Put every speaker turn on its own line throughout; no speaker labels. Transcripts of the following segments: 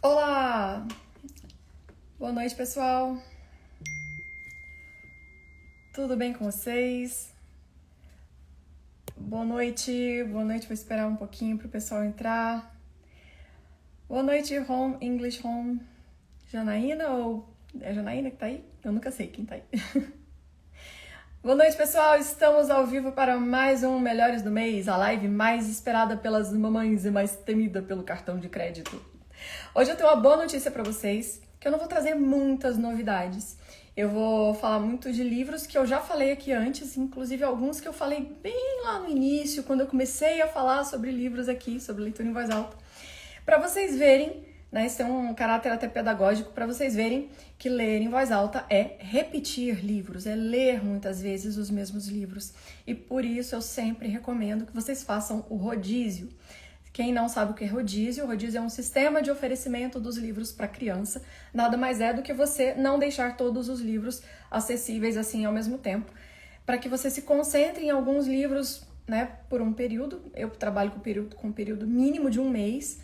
Olá! Boa noite, pessoal. Tudo bem com vocês? Boa noite, vou esperar um pouquinho para o pessoal entrar. Boa noite, Home, English Home. Janaína ou... É Janaína que tá aí? Eu nunca sei quem tá aí. Boa noite, pessoal. Estamos ao vivo para mais um Melhores do Mês, a live mais esperada pelas mamães e mais temida pelo cartão de crédito. Hoje eu tenho uma boa notícia para vocês, que eu não vou trazer muitas novidades. Eu vou falar muito de livros que eu já falei aqui antes, inclusive alguns que eu falei bem lá no início, quando eu comecei a falar sobre livros aqui, sobre leitura em voz alta. Para vocês verem, né, isso tem um caráter até pedagógico, para vocês verem que ler em voz alta é repetir livros, é ler muitas vezes os mesmos livros. E por isso eu sempre recomendo que vocês façam o rodízio. Quem não sabe o que é rodízio, o rodízio é um sistema de oferecimento dos livros para criança. Nada mais é do que você não deixar todos os livros acessíveis assim ao mesmo tempo, para que você se concentre em alguns livros, né, por um período. Eu trabalho com um período mínimo de um mês,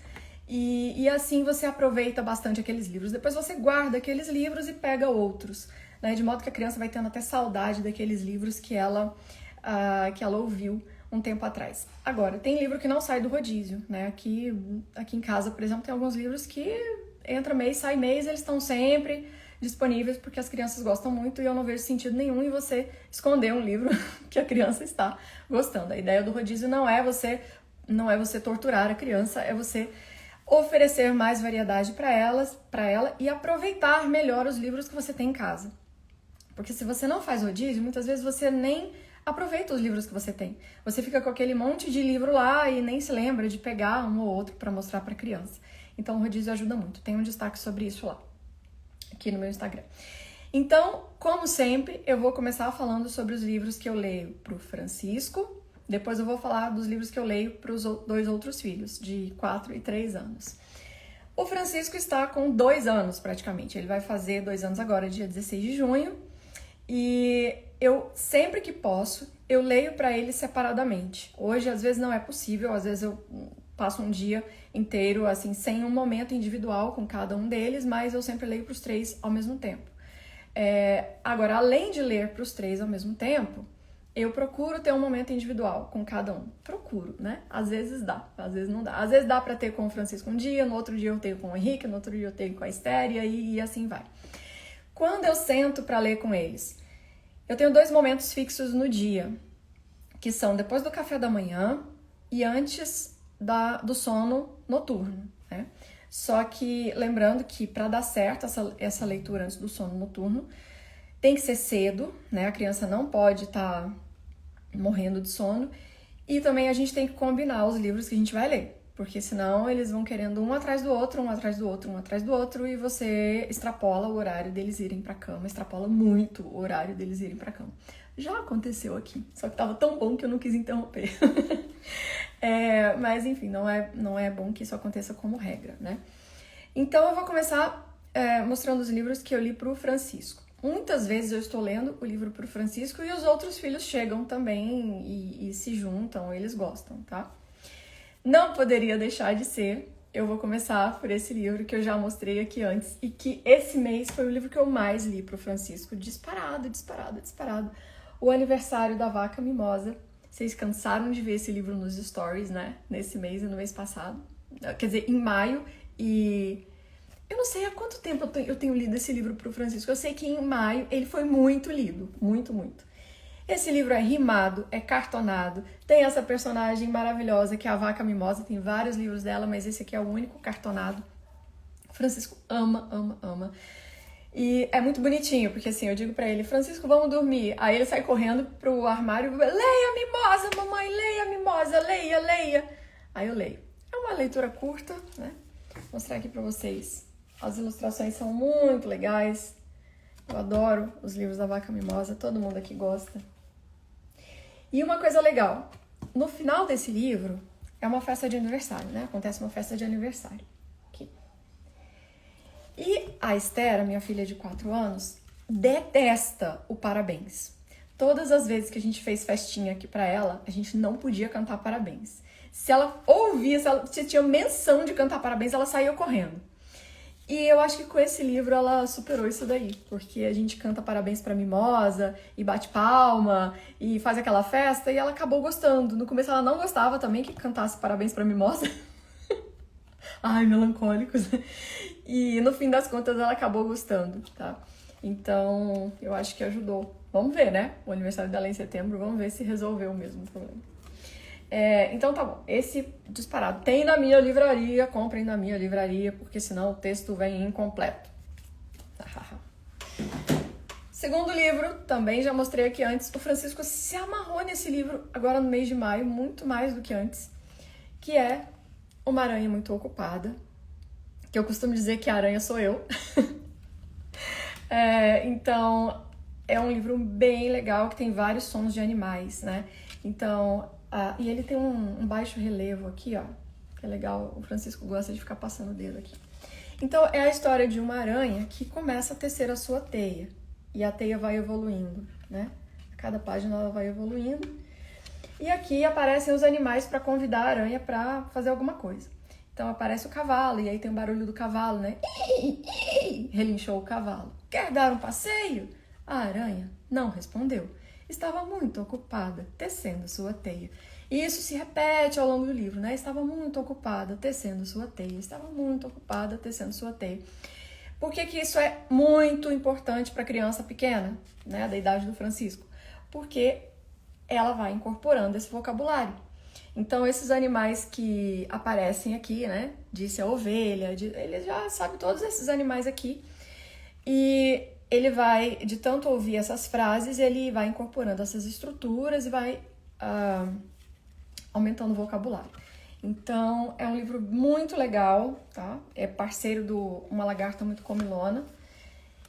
e assim você aproveita bastante aqueles livros. Depois você guarda aqueles livros e pega outros, né, de modo que a criança vai tendo até saudade daqueles livros que ela ouviu um tempo atrás. Agora, tem livro que não sai do rodízio, né? Aqui em casa, por exemplo, tem alguns livros que entra mês, sai mês, eles estão sempre disponíveis porque as crianças gostam muito e eu não vejo sentido nenhum em você esconder um livro que a criança está gostando. A ideia do rodízio não é você torturar a criança, é você oferecer mais variedade para ela e aproveitar melhor os livros que você tem em casa. Porque se você não faz rodízio, muitas vezes você nem aproveita os livros que você tem. Você fica com aquele monte de livro lá e nem se lembra de pegar um ou outro para mostrar para a criança. Então o rodízio ajuda muito. Tem um destaque sobre isso lá, aqui no meu Instagram. Então, como sempre, eu vou começar falando sobre os livros que eu leio para o Francisco. Depois eu vou falar dos livros que eu leio para os dois outros filhos, de 4 e 3 anos. O Francisco está com 2 anos praticamente. Ele vai fazer 2 anos agora, dia 16 de junho. E eu, sempre que posso, eu leio para ele separadamente. Hoje, às vezes, não é possível, às vezes eu passo um dia inteiro, assim, sem um momento individual com cada um deles, mas eu sempre leio para os 3 ao mesmo tempo. Agora, além de ler para os 3 ao mesmo tempo, eu procuro ter um momento individual com cada um. Procuro, né? Às vezes dá, às vezes não dá. Às vezes dá para ter com o Francisco um dia, no outro dia eu tenho com o Henrique, no outro dia eu tenho com a Estéria e assim vai. Quando eu sento para ler com eles, eu tenho 2 momentos fixos no dia, que são depois do café da manhã e antes do sono noturno, né? Só que lembrando que para dar certo essa leitura antes do sono noturno, tem que ser cedo, né? A criança não pode estar morrendo de sono, e também a gente tem que combinar os livros que a gente vai ler. Porque senão eles vão querendo um atrás do outro, um atrás do outro, um atrás do outro, e você extrapola o horário deles irem pra cama, extrapola muito o horário deles irem pra cama. Já aconteceu aqui, só que tava tão bom que eu não quis interromper. Mas enfim, não é bom que isso aconteça como regra, né? Então eu vou começar mostrando os livros que eu li pro Francisco. Muitas vezes eu estou lendo o livro pro Francisco e os outros filhos chegam também e se juntam, eles gostam, tá? Não poderia deixar de ser, eu vou começar por esse livro que eu já mostrei aqui antes e que esse mês foi o livro que eu mais li pro Francisco, disparado. O Aniversário da Vaca Mimosa. Vocês cansaram de ver esse livro nos stories, né? Nesse mês e no mês passado. Quer dizer, em maio, e eu não sei há quanto tempo eu tenho lido esse livro pro Francisco. Eu sei que em maio ele foi muito lido, muito. Esse livro é rimado, é cartonado, tem essa personagem maravilhosa que é a Vaca Mimosa, tem vários livros dela, mas esse aqui é o único cartonado. O Francisco ama. E é muito bonitinho, porque assim, eu digo pra ele, Francisco, vamos dormir. Aí ele sai correndo pro armário, leia Mimosa, mamãe, leia Mimosa, leia. Aí eu leio. É uma leitura curta, né? Vou mostrar aqui pra vocês. As ilustrações são muito legais. Eu adoro os livros da Vaca Mimosa, todo mundo aqui gosta. E uma coisa legal, no final desse livro é uma festa de aniversário, né? Acontece uma festa de aniversário aqui. E a Esther, minha filha de 4 anos, detesta o parabéns. Todas as vezes que a gente fez festinha aqui pra ela, a gente não podia cantar parabéns. Se ela ouvia, se tinha menção de cantar parabéns, ela saía correndo. E eu acho que com esse livro ela superou isso daí, porque a gente canta parabéns pra Mimosa, e bate palma, e faz aquela festa, e ela acabou gostando. No começo ela não gostava também que cantasse parabéns pra Mimosa. Ai, melancólicos. E no fim das contas ela acabou gostando, tá? Então, eu acho que ajudou. Vamos ver, né? O aniversário dela é em setembro, vamos ver se resolveu mesmo o problema. Então tá bom, esse disparado tem na minha livraria, comprem na minha livraria, porque senão o texto vem incompleto. Segundo livro, também já mostrei aqui antes, o Francisco se amarrou nesse livro agora no mês de maio, muito mais do que antes, que é Uma Aranha Muito Ocupada, que eu costumo dizer que a aranha sou eu. Então, é um livro bem legal, que tem vários sons de animais, né? Então, e ele tem um baixo relevo aqui, ó, que é legal, o Francisco gosta de ficar passando o dedo aqui. Então, é a história de uma aranha que começa a tecer a sua teia, e a teia vai evoluindo, né? A cada página ela vai evoluindo, e aqui aparecem os animais para convidar a aranha para fazer alguma coisa. Então, aparece o cavalo, e aí tem o barulho do cavalo, né? Relinchou o cavalo. Quer dar um passeio? A aranha não respondeu. Estava muito ocupada tecendo sua teia. E isso se repete ao longo do livro, né? Estava muito ocupada tecendo sua teia. Estava muito ocupada tecendo sua teia. Por que que isso é muito importante para criança pequena, né? Da idade do Francisco? Porque ela vai incorporando esse vocabulário. Então, esses animais que aparecem aqui, né? Disse a ovelha, ele já sabe todos esses animais aqui. E ele vai, de tanto ouvir essas frases, ele vai incorporando essas estruturas e vai aumentando o vocabulário. Então, é um livro muito legal, tá? É parceiro do Uma Lagarta Muito Comilona.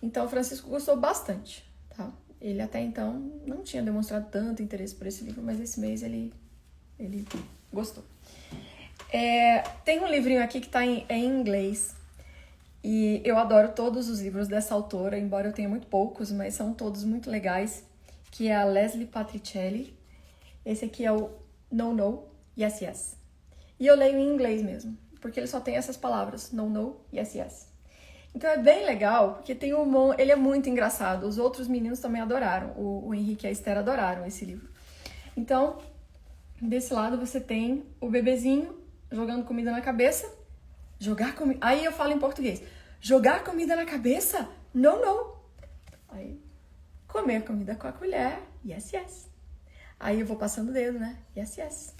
Então, o Francisco gostou bastante, tá? Ele até então não tinha demonstrado tanto interesse por esse livro, mas esse mês ele gostou. Tem um livrinho aqui que está em inglês. E eu adoro todos os livros dessa autora, embora eu tenha muito poucos, mas são todos muito legais, que é a Leslie Patricelli. Esse aqui é o No, No, Yes, Yes. E eu leio em inglês mesmo, porque ele só tem essas palavras, No, No, Yes, Yes. Então é bem legal, porque tem ele é muito engraçado. Os outros meninos também adoraram, o Henrique e a Esther adoraram esse livro. Então, desse lado você tem o bebezinho jogando comida na cabeça. Jogar comida... Aí eu falo em português. Jogar comida na cabeça? Não, não. Aí, comer comida com a colher. Yes, yes. Aí eu vou passando o dedo, né? Yes, yes.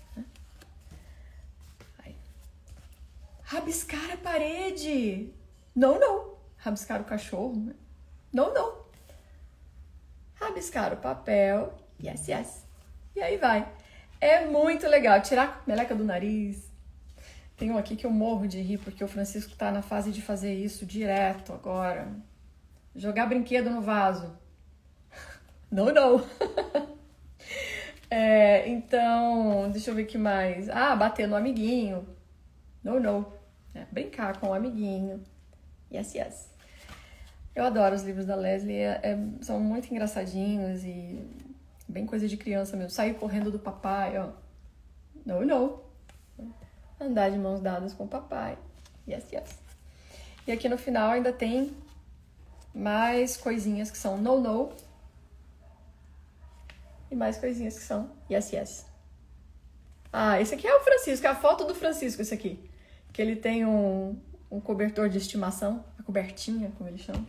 Aí. Rabiscar a parede. Não, não. Rabiscar o cachorro, né? Não, não. Rabiscar o papel. Yes, yes. E aí vai. É muito legal. Tirar a meleca do nariz. Tem um aqui que eu morro de rir, porque o Francisco tá na fase de fazer isso direto agora. Jogar brinquedo no vaso. Não, não. Então, deixa eu ver o que mais. Bater no amiguinho. Não, não. Brincar com o amiguinho. Yes, yes. Eu adoro os livros da Leslie. São muito engraçadinhos e bem coisa de criança mesmo. Sair correndo do papai, ó. Não, não. Andar de mãos dadas com o papai. Yes, yes. E aqui no final ainda tem mais coisinhas que são no, no. E mais coisinhas que são yes, yes. Esse aqui é o Francisco, é a foto do Francisco, esse aqui. Que ele tem um cobertor de estimação, a cobertinha, como ele chama.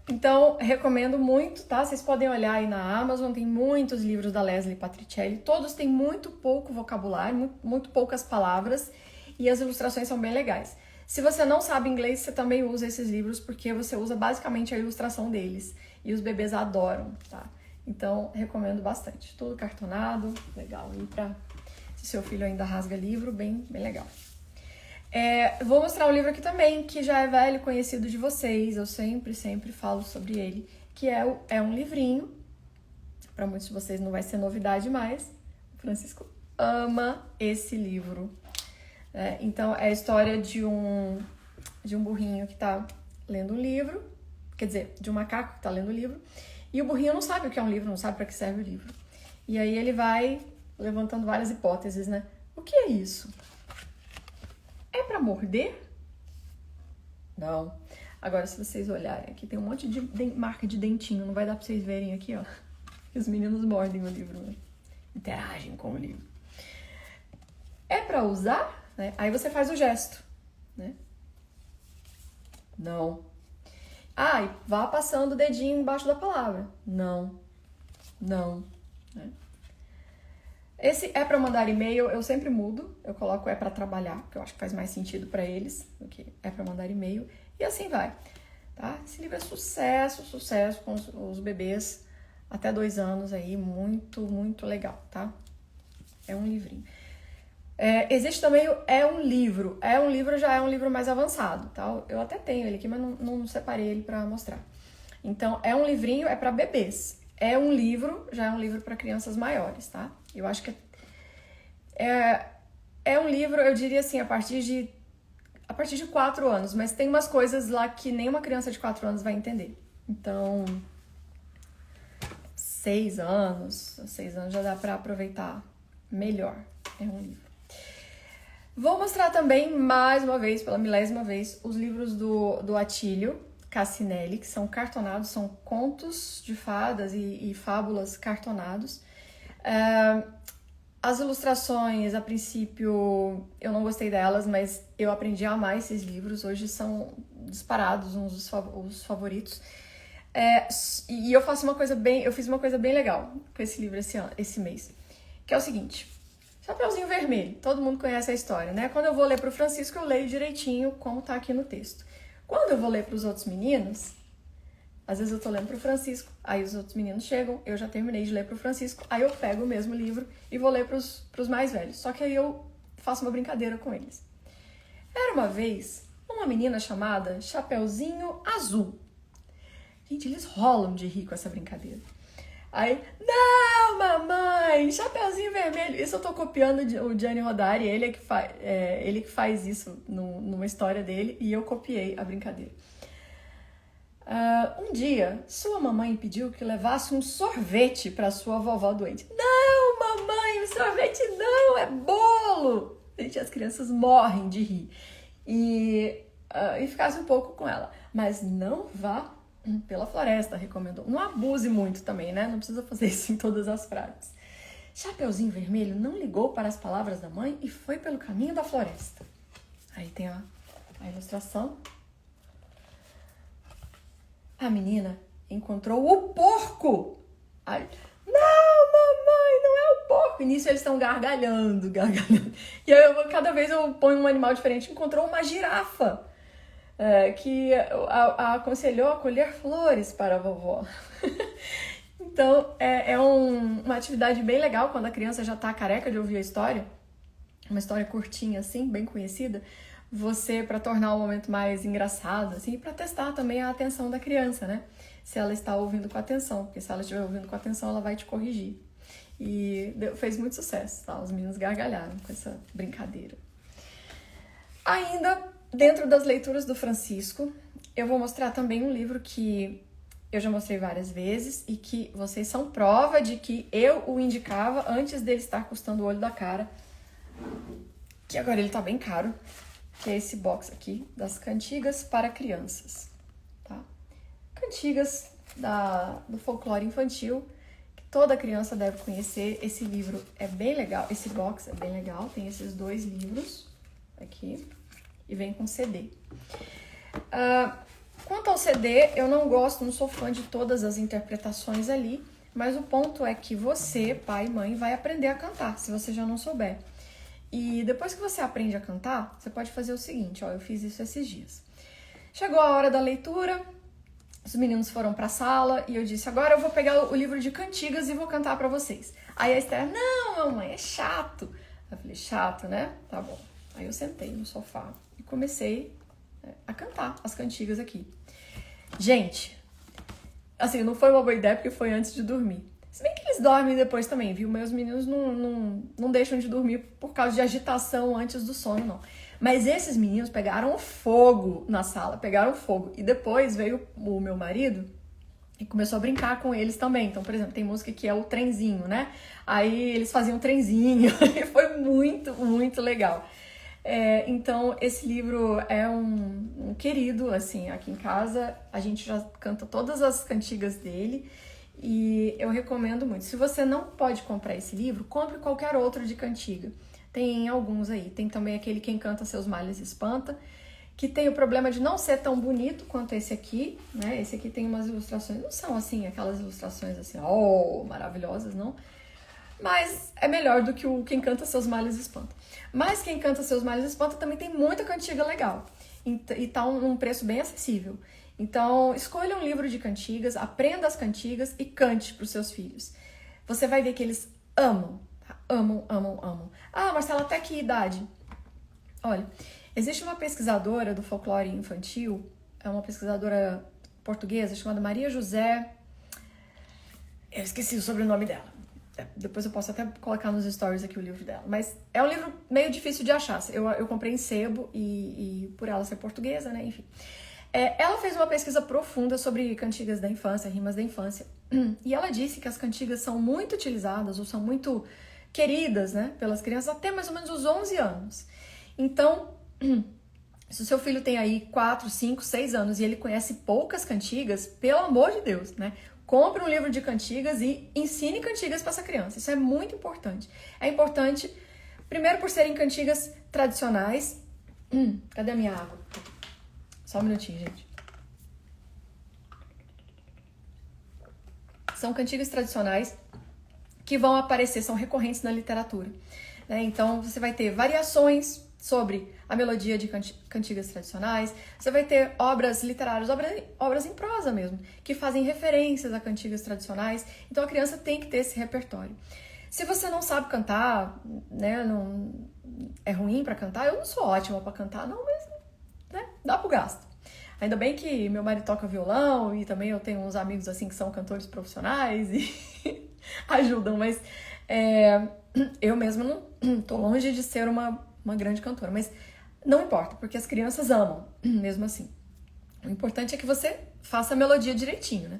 Então, recomendo muito, tá? Vocês podem olhar aí na Amazon, tem muitos livros da Leslie Patricelli. Todos têm muito pouco vocabulário, muito poucas palavras, e as ilustrações são bem legais. Se você não sabe inglês, você também usa esses livros, porque você usa basicamente a ilustração deles. E os bebês adoram, tá? Então, recomendo bastante. Tudo cartonado, legal. Se seu filho ainda rasga livro, bem legal. Vou mostrar um livro aqui também, que já é velho, conhecido de vocês. Eu sempre falo sobre ele. Que é um livrinho. Para muitos de vocês não vai ser novidade mais. O Francisco ama esse livro. Então, é a história de um burrinho que tá lendo um livro. Quer dizer, de um macaco que tá lendo um livro. E o burrinho não sabe o que é um livro, não sabe para que serve o livro. E aí ele vai levantando várias hipóteses, né? O que é isso? É para morder? Não. Agora, se vocês olharem, aqui tem um monte de marca de dentinho. Não vai dar pra vocês verem aqui, ó. Os meninos mordem o livro, né? Interagem com o livro. É pra usar, né? Aí você faz o gesto, né? Não. Ah, e vá passando o dedinho embaixo da palavra. Não. Não. Né? Esse é pra mandar e-mail, eu sempre mudo. Eu coloco é pra trabalhar, porque eu acho que faz mais sentido pra eles do que é pra mandar e-mail. E assim vai, tá? Esse livro é sucesso, sucesso com os bebês até 2 anos aí. Muito, muito legal, tá? É um livrinho. Existe também o É um Livro. É um Livro já é um livro mais avançado, tá? Eu até tenho ele aqui, mas não separei ele pra mostrar. Então, é um livrinho, é pra bebês. É um livro, já é um livro pra crianças maiores, tá? Eu acho que é um livro, eu diria assim, a partir de 4 anos, mas tem umas coisas lá que nenhuma criança de 4 anos vai entender. Então, 6 anos já dá pra aproveitar melhor. É um livro. Vou mostrar também, mais uma vez, pela milésima vez, os livros do Attilio Cassinelli, que são cartonados, são contos de fadas e fábulas cartonados. As ilustrações, a princípio, eu não gostei delas, mas eu aprendi a amar esses livros. Hoje são disparados uns dos favoritos. E eu fiz uma coisa bem legal com esse livro esse mês, que é o seguinte: Chapeuzinho Vermelho, todo mundo conhece a história, né? Quando eu vou ler pro Francisco, eu leio direitinho como tá aqui no texto. Quando eu vou ler pros outros meninos, às vezes eu tô lendo pro Francisco, aí os outros meninos chegam, eu já terminei de ler pro Francisco, aí eu pego o mesmo livro e vou ler pros mais velhos. Só que aí eu faço uma brincadeira com eles. Era uma vez uma menina chamada Chapeuzinho Azul. Gente, eles rolam de rir com essa brincadeira. Aí, não, mamãe, Chapeuzinho Vermelho. Isso eu tô copiando o Gianni Rodari, ele que faz isso numa história dele, e eu copiei a brincadeira. Um dia, sua mamãe pediu que levasse um sorvete para sua vovó doente. Não, mamãe, o sorvete não, é bolo. Gente, as crianças morrem de rir. E ficasse um pouco com ela. Mas não vá pela floresta, recomendou. Não abuse muito também, né? Não precisa fazer isso em todas as frases. Chapeuzinho Vermelho não ligou para as palavras da mãe e foi pelo caminho da floresta. Aí tem a ilustração. A menina encontrou o porco. Aí, não, mamãe, não é o porco. E nisso eles estão gargalhando. E aí cada vez eu ponho um animal diferente. Encontrou uma girafa. Que a aconselhou a colher flores para a vovó. Então, uma atividade bem legal quando a criança já tá careca de ouvir a história. Uma história curtinha, assim, bem conhecida. Você, para tornar o momento mais engraçado, assim, para testar também a atenção da criança, né? Se ela está ouvindo com atenção, porque se ela estiver ouvindo com atenção, ela vai te corrigir. E fez muito sucesso, tá? Os meninos gargalharam com essa brincadeira. Ainda dentro das leituras do Francisco, eu vou mostrar também um livro que eu já mostrei várias vezes e que vocês são prova de que eu o indicava antes dele estar custando o olho da cara, que agora ele tá bem caro, que é esse box aqui, das Cantigas para Crianças, tá? Cantigas do folclore infantil, que toda criança deve conhecer. Esse livro é bem legal, esse box é bem legal, tem esses 2 livros aqui. E vem com CD. Quanto ao CD, eu não sou fã de todas as interpretações ali, mas o ponto é que você, pai e mãe, vai aprender a cantar, se você já não souber. E depois que você aprende a cantar, você pode fazer o seguinte, eu fiz isso esses dias. Chegou a hora da leitura, os meninos foram pra sala e eu disse, agora eu vou pegar o livro de cantigas e vou cantar pra vocês. Aí a Esther, não, mamãe, é chato. Eu falei, chato, né? Tá bom. Aí eu sentei no sofá e comecei a cantar as cantigas aqui. Gente, assim, não foi uma boa ideia porque foi antes de dormir. Se bem que eles dormem depois também, viu? Meus meninos não deixam de dormir por causa de agitação antes do sono, não. Mas esses meninos pegaram fogo na sala, pegaram fogo. E depois veio o meu marido e começou a brincar com eles também. Então, por exemplo, tem música que é o trenzinho, né? Aí eles faziam o trenzinho e foi muito, muito legal. Então, esse livro é um querido, assim, aqui em casa. A gente já canta todas as cantigas dele e eu recomendo muito. Se você não pode comprar esse livro, compre qualquer outro de cantiga. Tem alguns aí. Tem também aquele Quem Canta Seus Males Espanta, que tem o problema de não ser tão bonito quanto esse aqui, né? Esse aqui tem umas ilustrações, não são assim, aquelas ilustrações assim, maravilhosas, não. Mas é melhor do que o Quem Canta Seus Males Espanta. Mas Quem Canta Seus Males Espanta também tem muita cantiga legal. E tá num preço bem acessível. Então, escolha um livro de cantigas, aprenda as cantigas e cante para os seus filhos. Você vai ver que eles amam, tá? Amam, amam, amam. Ah, Marcela, até que idade? Olha, existe uma pesquisadora do folclore infantil, é uma pesquisadora portuguesa chamada Maria José... Eu esqueci o sobrenome dela. Depois eu posso até colocar nos stories aqui o livro dela. Mas é um livro meio difícil de achar. Eu comprei em sebo e por ela ser portuguesa, né? Enfim. Ela fez uma pesquisa profunda sobre cantigas da infância, rimas da infância. E ela disse que as cantigas são muito utilizadas ou são muito queridas, né, pelas crianças até mais ou menos os 11 anos. Então, se o seu filho tem aí 4, 5, 6 anos e ele conhece poucas cantigas, pelo amor de Deus, né? Compre um livro de cantigas e ensine cantigas para essa criança. Isso é muito importante. É importante, primeiro, por serem cantigas tradicionais. Cadê a minha água? Só um minutinho, gente. São cantigas tradicionais que vão aparecer, são recorrentes na literatura, né? Então, você vai ter variações sobre a melodia de cantigas tradicionais, você vai ter obras literárias, obras em prosa mesmo, que fazem referências a cantigas tradicionais. Então a criança tem que ter esse repertório. Se você não sabe cantar, né, não é ruim para cantar, eu não sou ótima para cantar, não, mas né, dá pro gasto. Ainda bem que meu marido toca violão e também eu tenho uns amigos assim que são cantores profissionais e ajudam, mas eu mesma não tô longe de ser uma grande cantora, mas não importa, porque as crianças amam, mesmo assim. O importante é que você faça a melodia direitinho, né?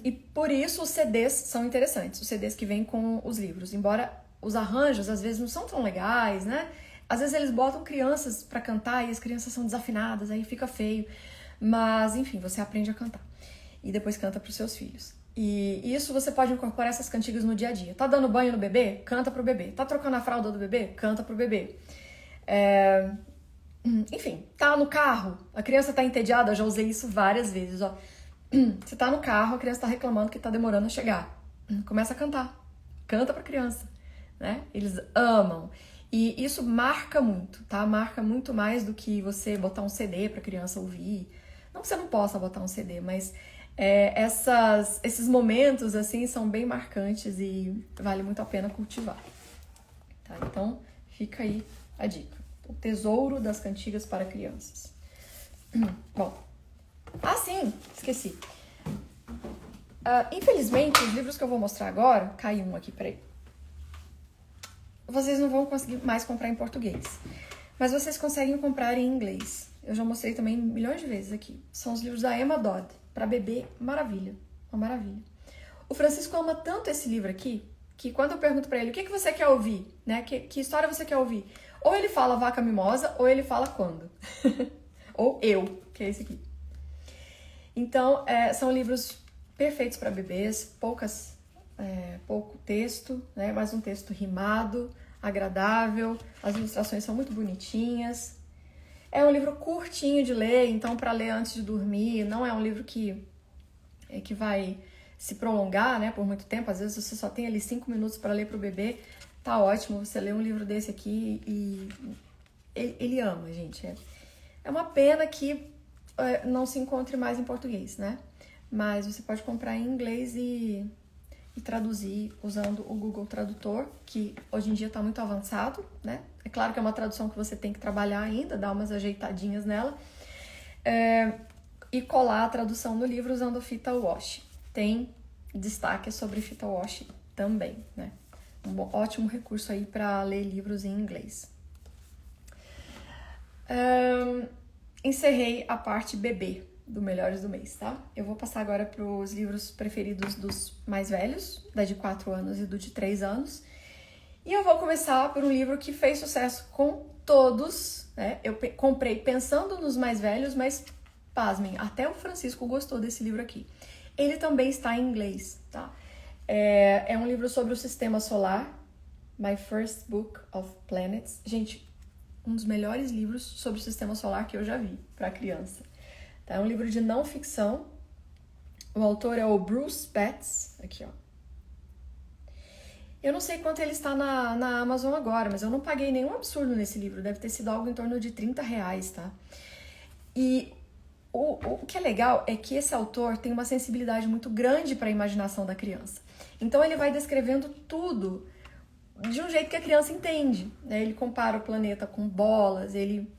E por isso os CDs são interessantes, os CDs que vêm com os livros, embora os arranjos às vezes não são tão legais, né? Às vezes eles botam crianças pra cantar e as crianças são desafinadas, aí fica feio, mas enfim, você aprende a cantar e depois canta pros seus filhos. E isso você pode incorporar essas cantigas no dia a dia. Tá dando banho no bebê? Canta pro bebê. Tá trocando a fralda do bebê? Canta pro bebê. Enfim, tá no carro, a criança tá entediada, eu já usei isso várias vezes, ó. Você tá no carro, a criança tá reclamando que tá demorando a chegar. Começa a cantar. Canta pra criança, né? Eles amam. E isso marca muito, tá? Marca muito mais do que você botar um CD pra criança ouvir. Não que você não possa botar um CD, mas esses momentos, assim, são bem marcantes e vale muito a pena cultivar. Tá? Então, fica aí a dica. O tesouro das cantigas para crianças. Bom, sim, esqueci. Infelizmente, os livros que eu vou mostrar agora, caiu um aqui, peraí. Vocês não vão conseguir mais comprar em português, mas vocês conseguem comprar em inglês. Eu já mostrei também milhões de vezes aqui. São os livros da Emma Dodd. Para bebê, maravilha. Uma maravilha. O Francisco ama tanto esse livro aqui, que quando eu pergunto para ele, o que você quer ouvir? Né? Que história você quer ouvir? Ou ele fala Vaca Mimosa, ou ele fala Quando. Ou Eu, que é esse aqui. Então, são livros perfeitos para bebês, pouco texto, né? Mas um texto rimado, agradável, as ilustrações são muito bonitinhas. É um livro curtinho de ler, então para ler antes de dormir, não é um livro que vai se prolongar, né, por muito tempo. Às vezes você só tem ali 5 minutos para ler para o bebê, tá ótimo você ler um livro desse aqui e ele ama, gente. É uma pena que não se encontre mais em português, né? Mas você pode comprar em inglês e traduzir usando o Google Tradutor, que hoje em dia está muito avançado, né? É claro que é uma tradução que você tem que trabalhar ainda, dar umas ajeitadinhas nela, e colar a tradução no livro usando fita washi. Tem destaque sobre fita washi também, né? Um ótimo recurso aí para ler livros em inglês. Encerrei a parte bebê do Melhores do Mês, tá? Eu vou passar agora para os livros preferidos dos mais velhos, da de 4 anos e do de 3 anos. E eu vou começar por um livro que fez sucesso com todos, né? Eu comprei pensando nos mais velhos, mas pasmem, até o Francisco gostou desse livro aqui. Ele também está em inglês, tá? É um livro sobre o sistema solar, My First Book of Planets. Gente, um dos melhores livros sobre o sistema solar que eu já vi para criança. Tá? É um livro de não ficção. O autor é o Bruce Betts, aqui ó. Eu não sei quanto ele está na Amazon agora, mas eu não paguei nenhum absurdo nesse livro. Deve ter sido algo em torno de R$30, tá? E o que é legal é que esse autor tem uma sensibilidade muito grande para a imaginação da criança. Então ele vai descrevendo tudo de um jeito que a criança entende, né? Ele compara o planeta com bolas, ele...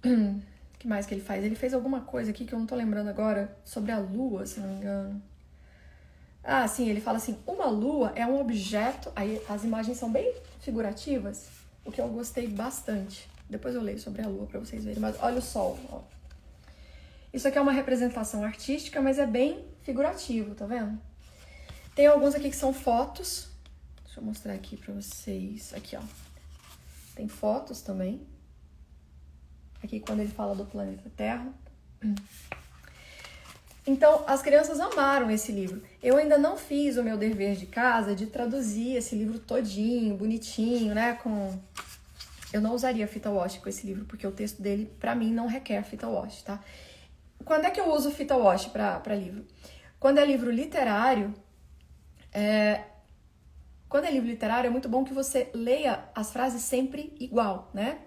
O que mais que ele faz? Ele fez alguma coisa aqui que eu não tô lembrando agora, sobre a lua, se não me engano. Ah, sim, ele fala assim, uma lua é um objeto... Aí as imagens são bem figurativas, o que eu gostei bastante. Depois eu leio sobre a lua pra vocês verem, mas olha o sol, ó. Isso aqui é uma representação artística, mas é bem figurativo, tá vendo? Tem alguns aqui que são fotos. Deixa eu mostrar aqui pra vocês. Aqui, ó. Tem fotos também. Aqui quando ele fala do planeta Terra. Então, as crianças amaram esse livro. Eu ainda não fiz o meu dever de casa de traduzir esse livro todinho, bonitinho, né? Eu não usaria fita wash com esse livro, porque o texto dele, pra mim, não requer fita wash, tá? Quando é que eu uso fita wash pra livro? Quando é livro literário, Quando é livro literário, é muito bom que você leia as frases sempre igual, né?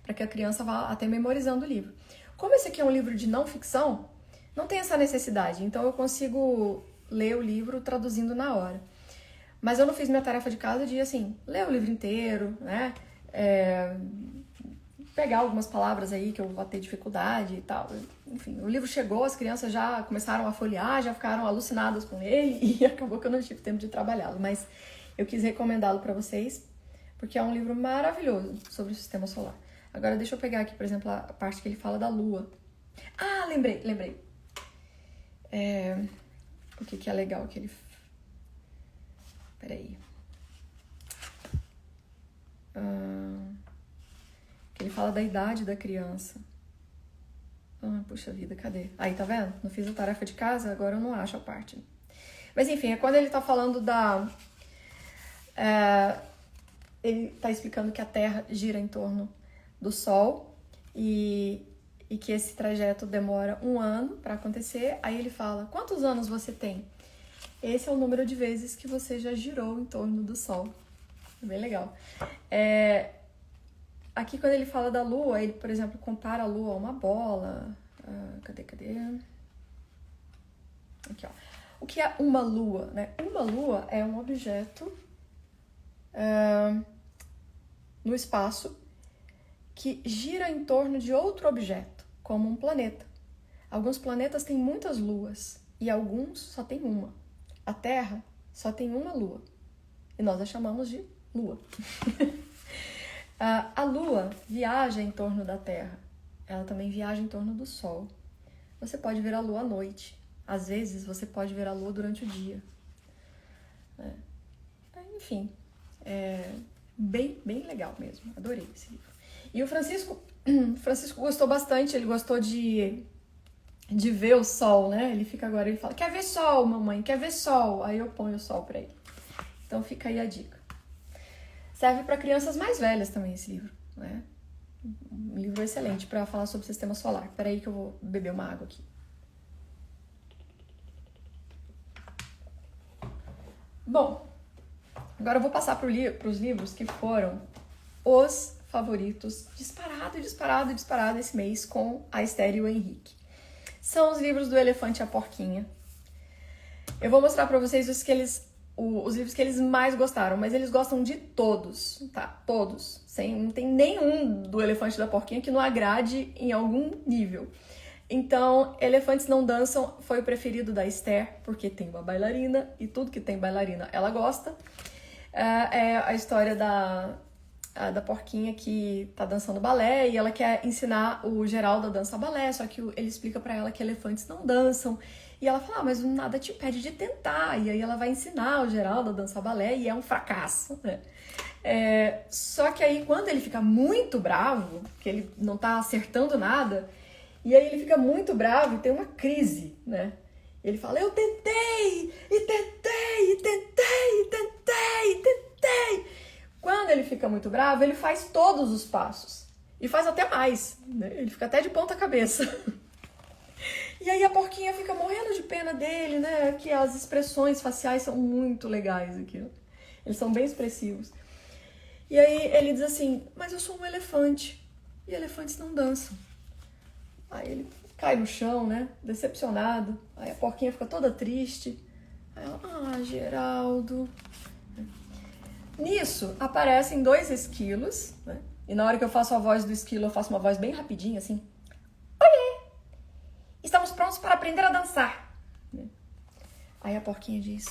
Para que a criança vá até memorizando o livro. Como esse aqui é um livro de não ficção, não tem essa necessidade. Então eu consigo ler o livro traduzindo na hora. Mas eu não fiz minha tarefa de casa de, assim, ler o livro inteiro, né? Pegar algumas palavras aí que eu vou ter dificuldade e tal. Enfim, o livro chegou, as crianças já começaram a folhear, já ficaram alucinadas com ele e acabou que eu não tive tempo de trabalhá-lo. Mas eu quis recomendá-lo para vocês, porque é um livro maravilhoso sobre o sistema solar. Agora deixa eu pegar aqui, por exemplo, a parte que ele fala da Lua. Ah, lembrei. O que é legal que ele... Peraí. Que ele fala da idade da criança. Puxa vida, cadê? Aí, tá vendo? Não fiz a tarefa de casa, agora eu não acho a parte. Mas enfim, é quando ele tá falando da... ele tá explicando que a Terra gira em torno do Sol e que esse trajeto demora 1 ano para acontecer. Aí ele fala, quantos anos você tem? Esse é o número de vezes que você já girou em torno do Sol. Bem legal. Aqui, quando ele fala da Lua, ele, por exemplo, compara a Lua a uma bola. Cadê? Aqui, ó. O que é uma Lua, né? Uma Lua é um objeto no espaço que gira em torno de outro objeto, como um planeta. Alguns planetas têm muitas luas e alguns só tem uma. A Terra só tem uma lua e nós a chamamos de Lua. A Lua viaja em torno da Terra. Ela também viaja em torno do Sol. Você pode ver a Lua à noite. Às vezes, você pode ver a Lua durante o dia. Enfim, bem legal mesmo. Adorei esse livro. E o Francisco gostou bastante. Ele gostou de ver o sol, né? Ele fica agora, ele fala, quer ver sol, mamãe? Quer ver sol? Aí eu ponho o sol pra ele. Então fica aí a dica. Serve para crianças mais velhas também esse livro, né? Um livro excelente para falar sobre o sistema solar. Peraí que eu vou beber uma água aqui. Bom, agora eu vou passar para os livros que foram os favoritos disparado esse mês com a Esther e o Henrique. São os livros do Elefante e a Porquinha. Eu vou mostrar para vocês os livros que eles mais gostaram, mas eles gostam de todos, tá? Todos. Não tem nenhum do Elefante e da Porquinha que não agrade em algum nível. Então, Elefantes Não Dançam foi o preferido da Esther, porque tem uma bailarina, e tudo que tem bailarina ela gosta. É a história da porquinha que tá dançando balé, e ela quer ensinar o Geraldo a dançar balé, só que ele explica pra ela que elefantes não dançam. E ela fala, mas nada te impede de tentar. E aí ela vai ensinar o Geraldo a dançar balé e é um fracasso, né? Só que aí, quando ele fica muito bravo, que ele não tá acertando nada, e aí ele fica muito bravo e tem uma crise, né? Ele fala, eu tentei, e tentei, e tentei, e tentei, e tentei. Quando ele fica muito bravo, ele faz todos os passos. E faz até mais, né? Ele fica até de ponta cabeça. E aí a porquinha fica morrendo de pena dele, né? Que as expressões faciais são muito legais aqui. Eles são bem expressivos. E aí ele diz assim, mas eu sou um elefante. E elefantes não dançam. Aí ele cai no chão, né? Decepcionado. Aí a porquinha fica toda triste. Aí ela, Geraldo. Nisso aparecem 2 esquilos, né? E na hora que eu faço a voz do esquilo, eu faço uma voz bem rapidinha, assim. Oiê! Estamos prontos para aprender a dançar. Aí a porquinha diz,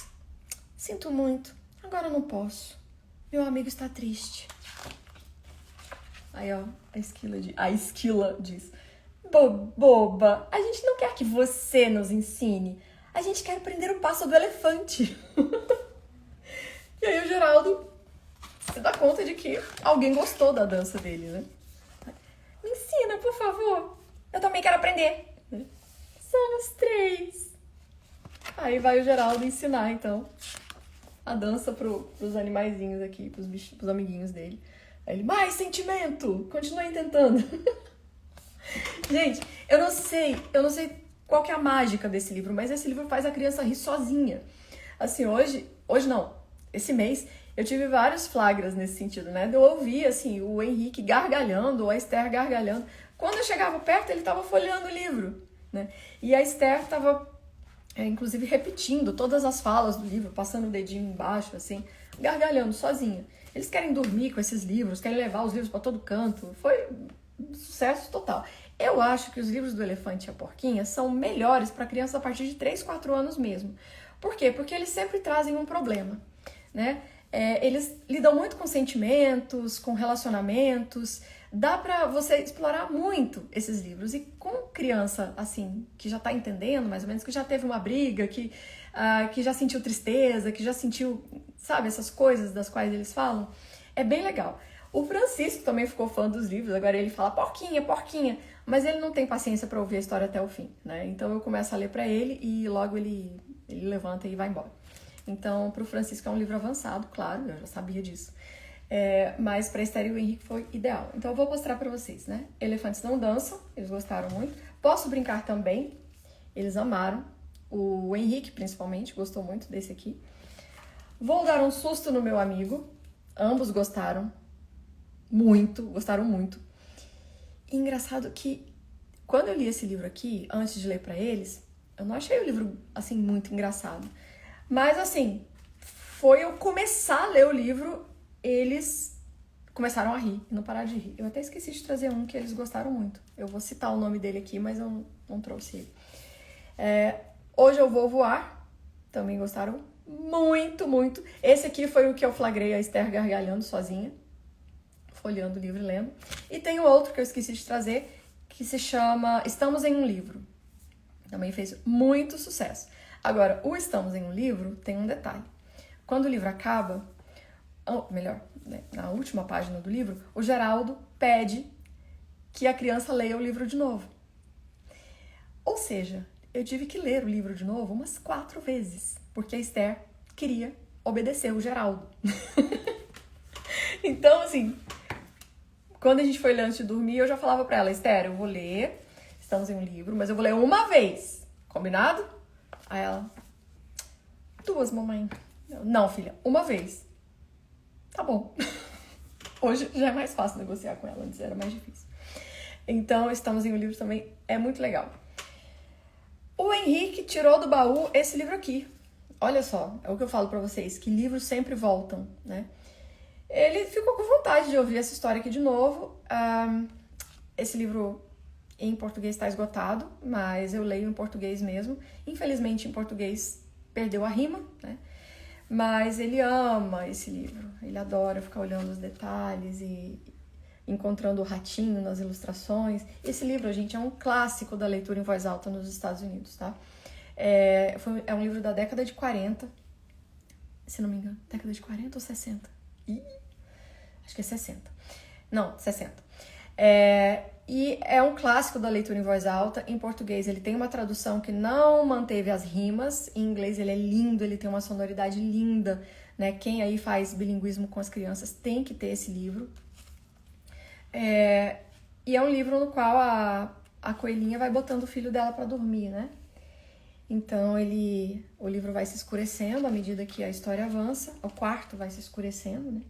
sinto muito, agora eu não posso. Meu amigo está triste. Aí, ó, a esquila diz, boba, a gente não quer que você nos ensine. A gente quer aprender o passo do elefante. E aí o Geraldo se dá conta de que alguém gostou da dança dele, né? Me ensina, por favor. Eu também quero aprender. Somos 3. Aí vai o Geraldo ensinar, então, a dança pros animaizinhos aqui, pros amiguinhos dele. Aí ele, mais sentimento! Continuem tentando. Gente, eu não sei qual que é a mágica desse livro, mas esse livro faz a criança rir sozinha. Assim, hoje não, esse mês, eu tive vários flagras nesse sentido, né? Eu ouvi, assim, o Henrique gargalhando, ou a Esther gargalhando. Quando eu chegava perto, ele estava folheando o livro, né? E a Esther estava, inclusive, repetindo todas as falas do livro, passando o dedinho embaixo, assim, gargalhando sozinha. Eles querem dormir com esses livros, querem levar os livros para todo canto. Foi um sucesso total. Eu acho que os livros do Elefante e a Porquinha são melhores para crianças a partir de 3, 4 anos mesmo. Por quê? Porque eles sempre trazem um problema, né? Eles lidam muito com sentimentos, com relacionamentos. Dá pra você explorar muito esses livros. E com criança, assim, que já tá entendendo, mais ou menos, que já teve uma briga, que já sentiu tristeza, que já sentiu, sabe, essas coisas das quais eles falam, é bem legal. O Francisco também ficou fã dos livros, agora ele fala porquinha, porquinha, mas ele não tem paciência pra ouvir a história até o fim, né? Então eu começo a ler pra ele e logo ele levanta e vai embora. Então, para o Francisco é um livro avançado, claro, eu já sabia disso. Mas para a Esther e o Henrique foi ideal. Então, eu vou mostrar para vocês, né? Elefantes não dançam, eles gostaram muito. Posso brincar também, eles amaram. O Henrique, principalmente, gostou muito desse aqui. Vou dar um susto no meu amigo. Ambos gostaram gostaram muito. E engraçado que, quando eu li esse livro aqui, antes de ler para eles, eu não achei o livro, assim, muito engraçado. Mas, assim, foi eu começar a ler o livro, eles começaram a rir, e não pararam de rir. Eu até esqueci de trazer um que eles gostaram muito. Eu vou citar o nome dele aqui, mas eu não trouxe ele. Hoje Eu Vou Voar, também gostaram muito, muito. Esse aqui foi o que eu flagrei a Esther gargalhando sozinha, folheando o livro e lendo. E tem outro que eu esqueci de trazer, que se chama Estamos em um Livro. Também fez muito sucesso. Agora, o Estamos em um Livro tem um detalhe. Quando o livro acaba, ou melhor, né, na última página do livro, o Geraldo pede que a criança leia o livro de novo. Ou seja, eu tive que ler o livro de novo umas 4 vezes, porque a Esther queria obedecer o Geraldo. Então, assim, quando a gente foi ler antes de dormir, eu já falava pra ela, Esther, eu vou ler Estamos em um Livro, mas eu vou ler uma vez. Combinado? Aí ela, 2, mamãe. Não, filha, uma vez. Tá bom. Hoje já é mais fácil negociar com ela, antes era mais difícil. Então, Estamos em um Livro também é muito legal. O Henrique tirou do baú esse livro aqui. Olha só, é o que eu falo pra vocês, que livros sempre voltam, né? Ele ficou com vontade de ouvir essa história aqui de novo. Esse livro em português está esgotado, mas eu leio em português mesmo. Infelizmente, em português, perdeu a rima, né? Mas ele ama esse livro. Ele adora ficar olhando os detalhes e encontrando o ratinho nas ilustrações. Esse livro, gente, é um clássico da leitura em voz alta nos Estados Unidos, tá? É um livro da década de 40, se não me engano, década de 40 ou 60. Acho que é 60. Não, 60. E é um clássico da leitura em voz alta. Em português ele tem uma tradução que não manteve as rimas. Em inglês ele é lindo, ele tem uma sonoridade linda, né? Quem aí faz bilinguismo com as crianças tem que ter esse livro. E é um livro no qual a coelhinha vai botando o filho dela para dormir, né? Então o livro vai se escurecendo à medida que a história avança, o quarto vai se escurecendo, né?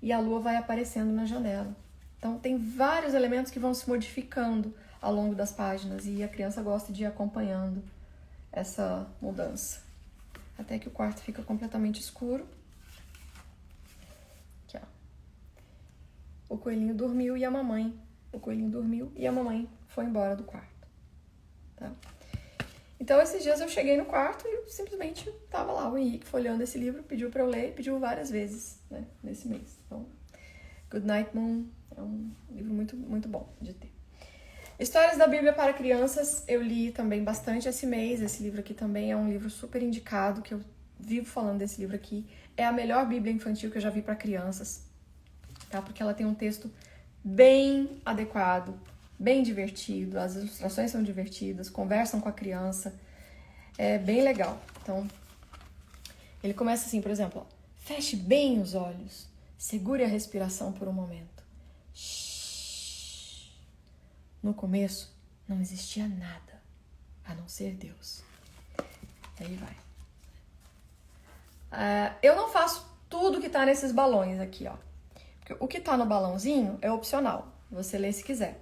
E a lua vai aparecendo na janela. Então tem vários elementos que vão se modificando ao longo das páginas e a criança gosta de ir acompanhando essa mudança. Até que o quarto fica completamente escuro. Aqui, ó. O coelhinho dormiu e a mamãe. O coelhinho dormiu e a mamãe foi embora do quarto. Tá? Então, esses dias eu cheguei no quarto e simplesmente tava lá o Henrique folheando esse livro, pediu para eu ler, pediu várias vezes, né, nesse mês. Então, Good Night Moon é um livro muito, muito bom de ter. Histórias da Bíblia para crianças, eu li também bastante esse mês. Esse livro aqui também é um livro super indicado, que eu vivo falando desse livro aqui. É a melhor Bíblia infantil que eu já vi para crianças, tá? Porque ela tem um texto bem adequado, bem divertido, as ilustrações são divertidas, conversam com a criança, é bem legal. Então, ele começa assim, por exemplo, ó, feche bem os olhos, segure a respiração por um momento. Shhh. No começo, não existia nada, a não ser Deus. Aí vai. Eu não faço tudo que tá nesses balões aqui, ó. Porque o que tá no balãozinho é opcional, você lê se quiser.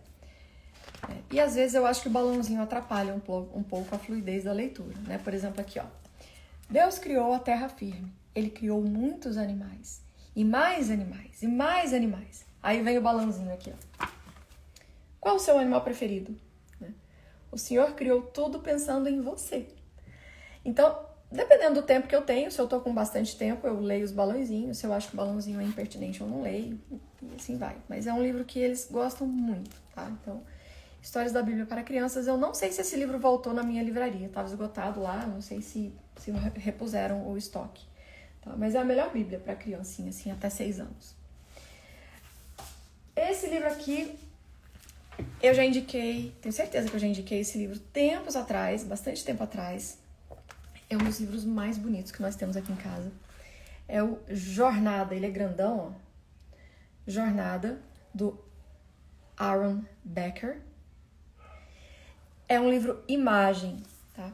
E às vezes eu acho que o balãozinho atrapalha um pouco a fluidez da leitura, né? Por exemplo, aqui, ó. Deus criou a terra firme. Ele criou muitos animais. E mais animais. E mais animais. Aí vem o balãozinho aqui, ó. Qual o seu animal preferido? O Senhor criou tudo pensando em você. Então, dependendo do tempo que eu tenho, se eu tô com bastante tempo, eu leio os balãozinhos. Se eu acho que o balãozinho é impertinente, eu não leio. E assim vai. Mas é um livro que eles gostam muito, tá? Então, Histórias da Bíblia para Crianças. Eu não sei se esse livro voltou na minha livraria. Estava esgotado lá, não sei se repuseram o estoque. Tá? Mas é a melhor Bíblia para criancinha, assim, até 6 anos. Esse livro aqui, eu já indiquei, tenho certeza que eu já indiquei esse livro tempos atrás, bastante tempo atrás. É um dos livros mais bonitos que nós temos aqui em casa. É o Jornada, ele é grandão, ó. Jornada, do Aaron Becker. É um livro imagem, tá?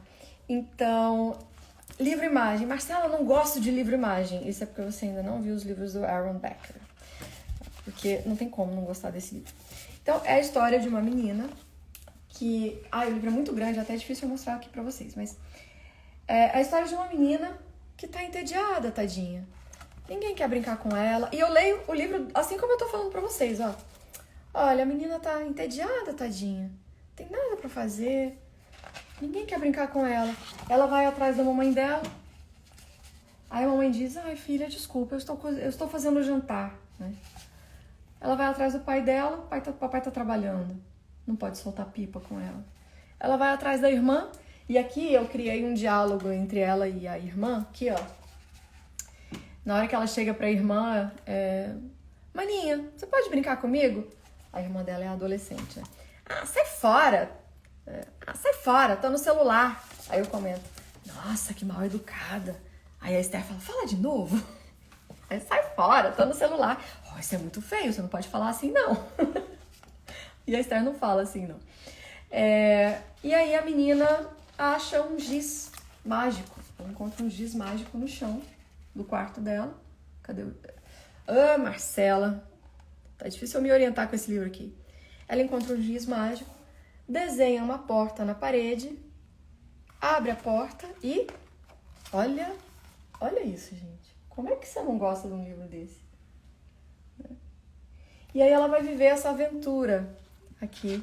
Então, livro-imagem. Marcela, eu não gosto de livro-imagem. Isso é porque você ainda não viu os livros do Aaron Becker. Porque não tem como não gostar desse livro. Então, é a história de uma menina que... o livro é muito grande, até é difícil eu mostrar aqui pra vocês, mas... É a história de uma menina que tá entediada, tadinha. Ninguém quer brincar com ela. E eu leio o livro assim como eu tô falando pra vocês, ó. Olha, a menina tá entediada, tadinha. Tem nada pra fazer. Ninguém quer brincar com ela. Ela vai atrás da mamãe dela. Aí a mamãe diz, filha, desculpa, eu estou fazendo jantar, né? Ela vai atrás do pai dela, o papai tá trabalhando. Não pode soltar pipa com ela. Ela vai atrás da irmã. E aqui eu criei um diálogo entre ela e a irmã, aqui, ó. Na hora que ela chega pra irmã, Maninha, você pode brincar comigo? A irmã dela é adolescente, né? Sai fora! Sai fora, tô no celular. Aí eu comento, nossa, que mal educada. Aí a Esther fala de novo. Aí sai fora, tô no celular. Isso é muito feio, você não pode falar assim, não. E a Esther não fala assim, não. E aí a menina acha um giz mágico. Ela encontra um giz mágico no chão do quarto dela. Cadê o... Marcela. Tá difícil eu me orientar com esse livro aqui. Ela encontra um giz mágico, desenha uma porta na parede, abre a porta e... Olha isso, gente. Como é que você não gosta de um livro desse? E aí ela vai viver essa aventura aqui,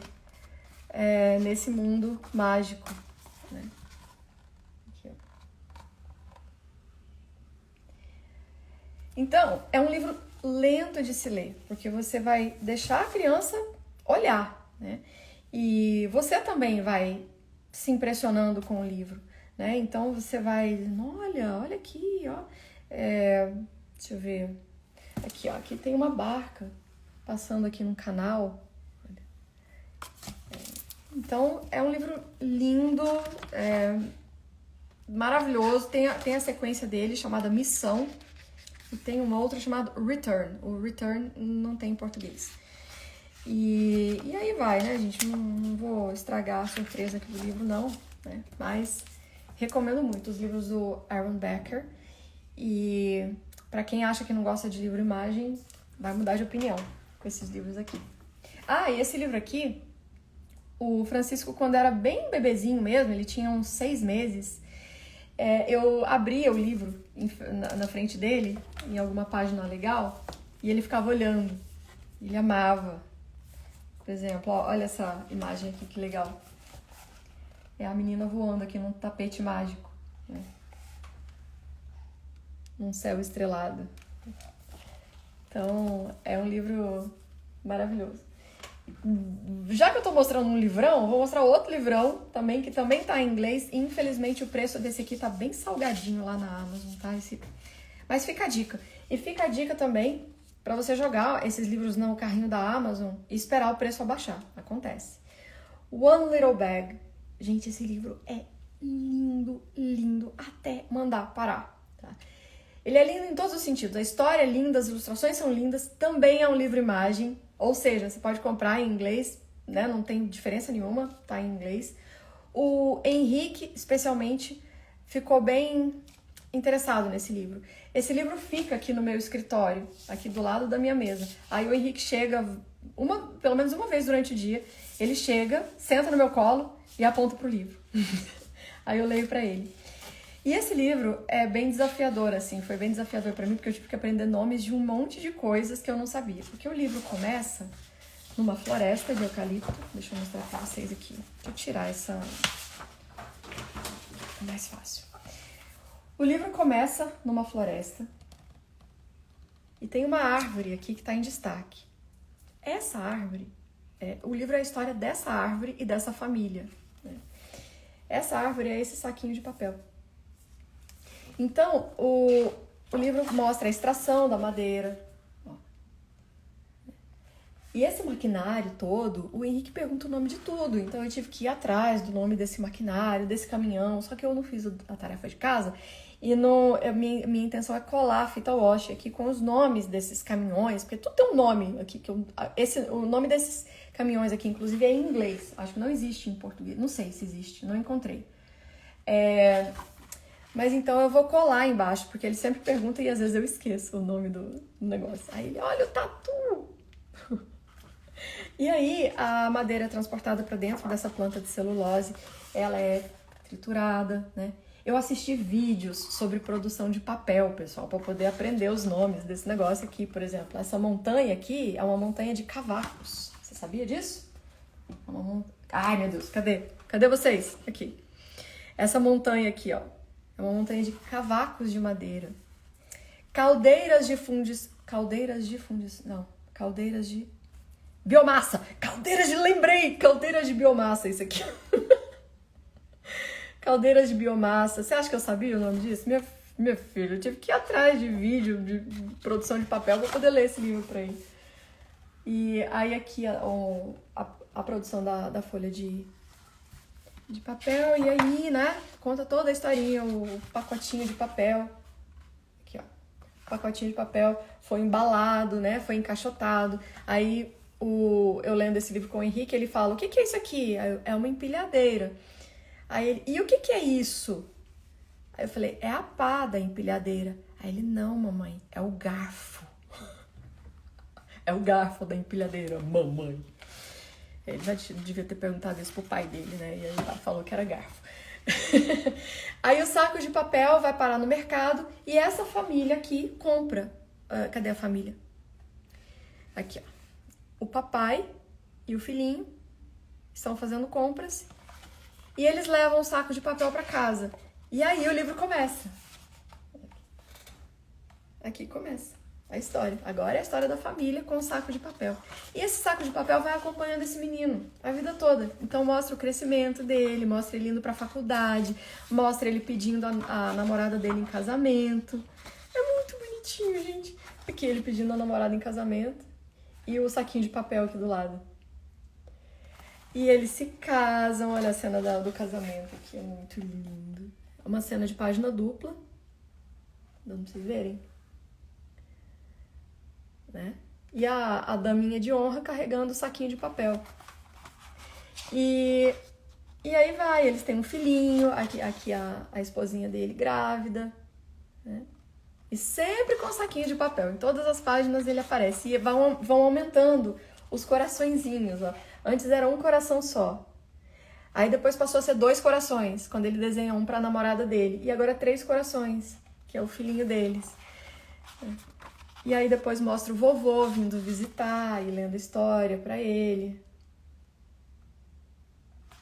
nesse mundo mágico. Né? Aqui, ó. Então, é um livro lento de se ler, porque você vai deixar a criança olhar, né? E você também vai se impressionando com o livro, né? Então você vai, olha aqui, ó. Deixa eu ver. Aqui, ó, aqui tem uma barca passando aqui num canal. Então, é um livro lindo, maravilhoso. Tem a sequência dele, chamada Missão. E tem uma outra chamada Return. O Return não tem em português. E aí vai, né, gente? Não vou estragar a surpresa aqui do livro, não, né? Mas recomendo muito os livros do Aaron Becker. E pra quem acha que não gosta de livro-imagem, vai mudar de opinião com esses livros aqui. Ah, e esse livro aqui, o Francisco, quando era bem bebezinho mesmo, ele tinha uns 6 meses, eu abria o livro na frente dele, em alguma página legal, e ele ficava olhando. Ele amava. Por exemplo, ó, olha essa imagem aqui, que legal. É a menina voando aqui num tapete mágico, né? Num céu estrelado. Então, é um livro maravilhoso. Já que eu tô mostrando um livrão, vou mostrar outro livrão também, que também tá em inglês. Infelizmente, o preço desse aqui tá bem salgadinho lá na Amazon, tá? Mas fica a dica. E fica a dica também pra você jogar esses livros no carrinho da Amazon e esperar o preço abaixar. Acontece. One Little Bag. Gente, esse livro é lindo, lindo, até mandar parar, tá? Ele é lindo em todos os sentidos. A história é linda, as ilustrações são lindas. Também é um livro-imagem. Ou seja, você pode comprar em inglês, né? Não tem diferença nenhuma, tá em inglês. O Henrique, especialmente, ficou bem interessado nesse livro. Esse livro fica aqui no meu escritório, aqui do lado da minha mesa. Aí o Henrique chega, pelo menos uma vez durante o dia, ele chega, senta no meu colo e aponta pro livro. Aí eu leio pra ele. E esse livro é bem desafiador, assim, foi bem desafiador pra mim, porque eu tive que aprender nomes de um monte de coisas que eu não sabia. Porque o livro começa numa floresta de eucalipto. Deixa eu mostrar pra vocês aqui. Deixa eu tirar essa... É mais fácil. O livro começa numa floresta e tem uma árvore aqui que tá em destaque. Essa árvore, o livro é a história dessa árvore e dessa família, né? Essa árvore é esse saquinho de papel. Então, o livro mostra a extração da madeira. Ó. E esse maquinário todo, o Henrique pergunta o nome de tudo. Então, eu tive que ir atrás do nome desse maquinário, desse caminhão. Só que eu não fiz a tarefa de casa. E minha intenção é colar a fita wash aqui com os nomes desses caminhões. Porque tudo tem um nome aqui. O nome desses caminhões aqui, inclusive, é em inglês. Acho que não existe em português. Não sei se existe, não encontrei. Mas então eu vou colar embaixo, porque ele sempre pergunta e às vezes eu esqueço o nome do negócio. Aí ele, olha o tatu! E aí a madeira é transportada para dentro dessa planta de celulose, ela é triturada, né? Eu assisti vídeos sobre produção de papel, pessoal, para poder aprender os nomes desse negócio aqui, por exemplo. Essa montanha aqui é uma montanha de cavacos. Você sabia disso? Ai, meu Deus, cadê? Cadê vocês? Aqui. Essa montanha aqui, ó. É uma montanha de cavacos de madeira. Caldeiras de biomassa. Caldeiras de biomassa, isso aqui. Caldeiras de biomassa. Você acha que eu sabia o nome disso? Minha filha, eu tive que ir atrás de vídeo de produção de papel para poder ler esse livro para ele. E aí aqui a produção da folha de papel, e aí, né, conta toda a historinha, o pacotinho de papel. Aqui, ó. O pacotinho de papel foi embalado, né, foi encaixotado. Aí, eu lendo esse livro com o Henrique, ele fala, o que é isso aqui? É uma empilhadeira. Aí ele, e o que é isso? Aí eu falei, é a pá da empilhadeira. Aí ele, não, mamãe, é o garfo. É o garfo da empilhadeira, mamãe. Ele já devia ter perguntado isso pro pai dele, né? E aí ele falou que era garfo. Aí o saco de papel vai parar no mercado e essa família aqui compra. Cadê a família? Aqui, ó. O papai e o filhinho estão fazendo compras e eles levam o saco de papel para casa. E aí o livro começa. Aqui começa a história. Agora é a história da família com o saco de papel. E esse saco de papel vai acompanhando esse menino a vida toda. Então mostra o crescimento dele, mostra ele indo pra faculdade, mostra ele pedindo a namorada dele em casamento. É muito bonitinho, gente. Aqui ele pedindo a namorada em casamento e o saquinho de papel aqui do lado. E eles se casam, olha a cena do casamento aqui, é muito lindo. É uma cena de página dupla, dando pra vocês verem. Né? E a daminha de honra carregando o saquinho de papel. E aí vai, eles têm um filhinho, aqui a esposinha dele grávida, né? E sempre com o saquinho de papel. Em todas as páginas ele aparece. E vão aumentando os coraçõezinhos, ó. Antes era um coração só. Aí depois passou a ser 2 corações, quando ele desenha um pra namorada dele. E agora 3 corações, que é o filhinho deles. E aí depois mostra o vovô vindo visitar e lendo história pra ele.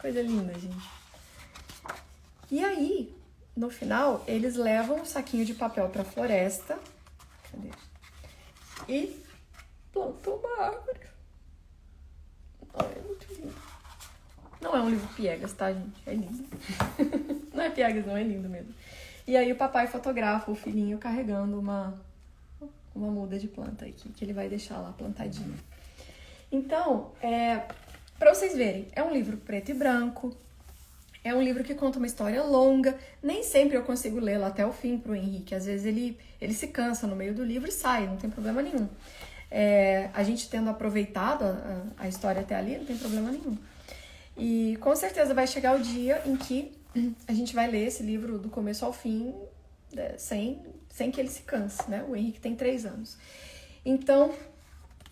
Coisa linda, gente. E aí, no final, eles levam um saquinho de papel pra floresta. Cadê? E plantam uma árvore. Ai, é muito lindo. Não é um livro piegas, tá, gente? É lindo. Não é piegas, não, é lindo mesmo. E aí o papai fotografa o filhinho carregando uma muda de planta aqui, que ele vai deixar lá plantadinha. Então, pra vocês verem, é um livro preto e branco, é um livro que conta uma história longa, nem sempre eu consigo lê-lo até o fim pro Henrique, às vezes ele se cansa no meio do livro e sai, não tem problema nenhum. A gente tendo aproveitado a história até ali, não tem problema nenhum. E com certeza vai chegar o dia em que a gente vai ler esse livro do começo ao fim, sem que ele se canse, né? O Henrique tem 3 anos. Então,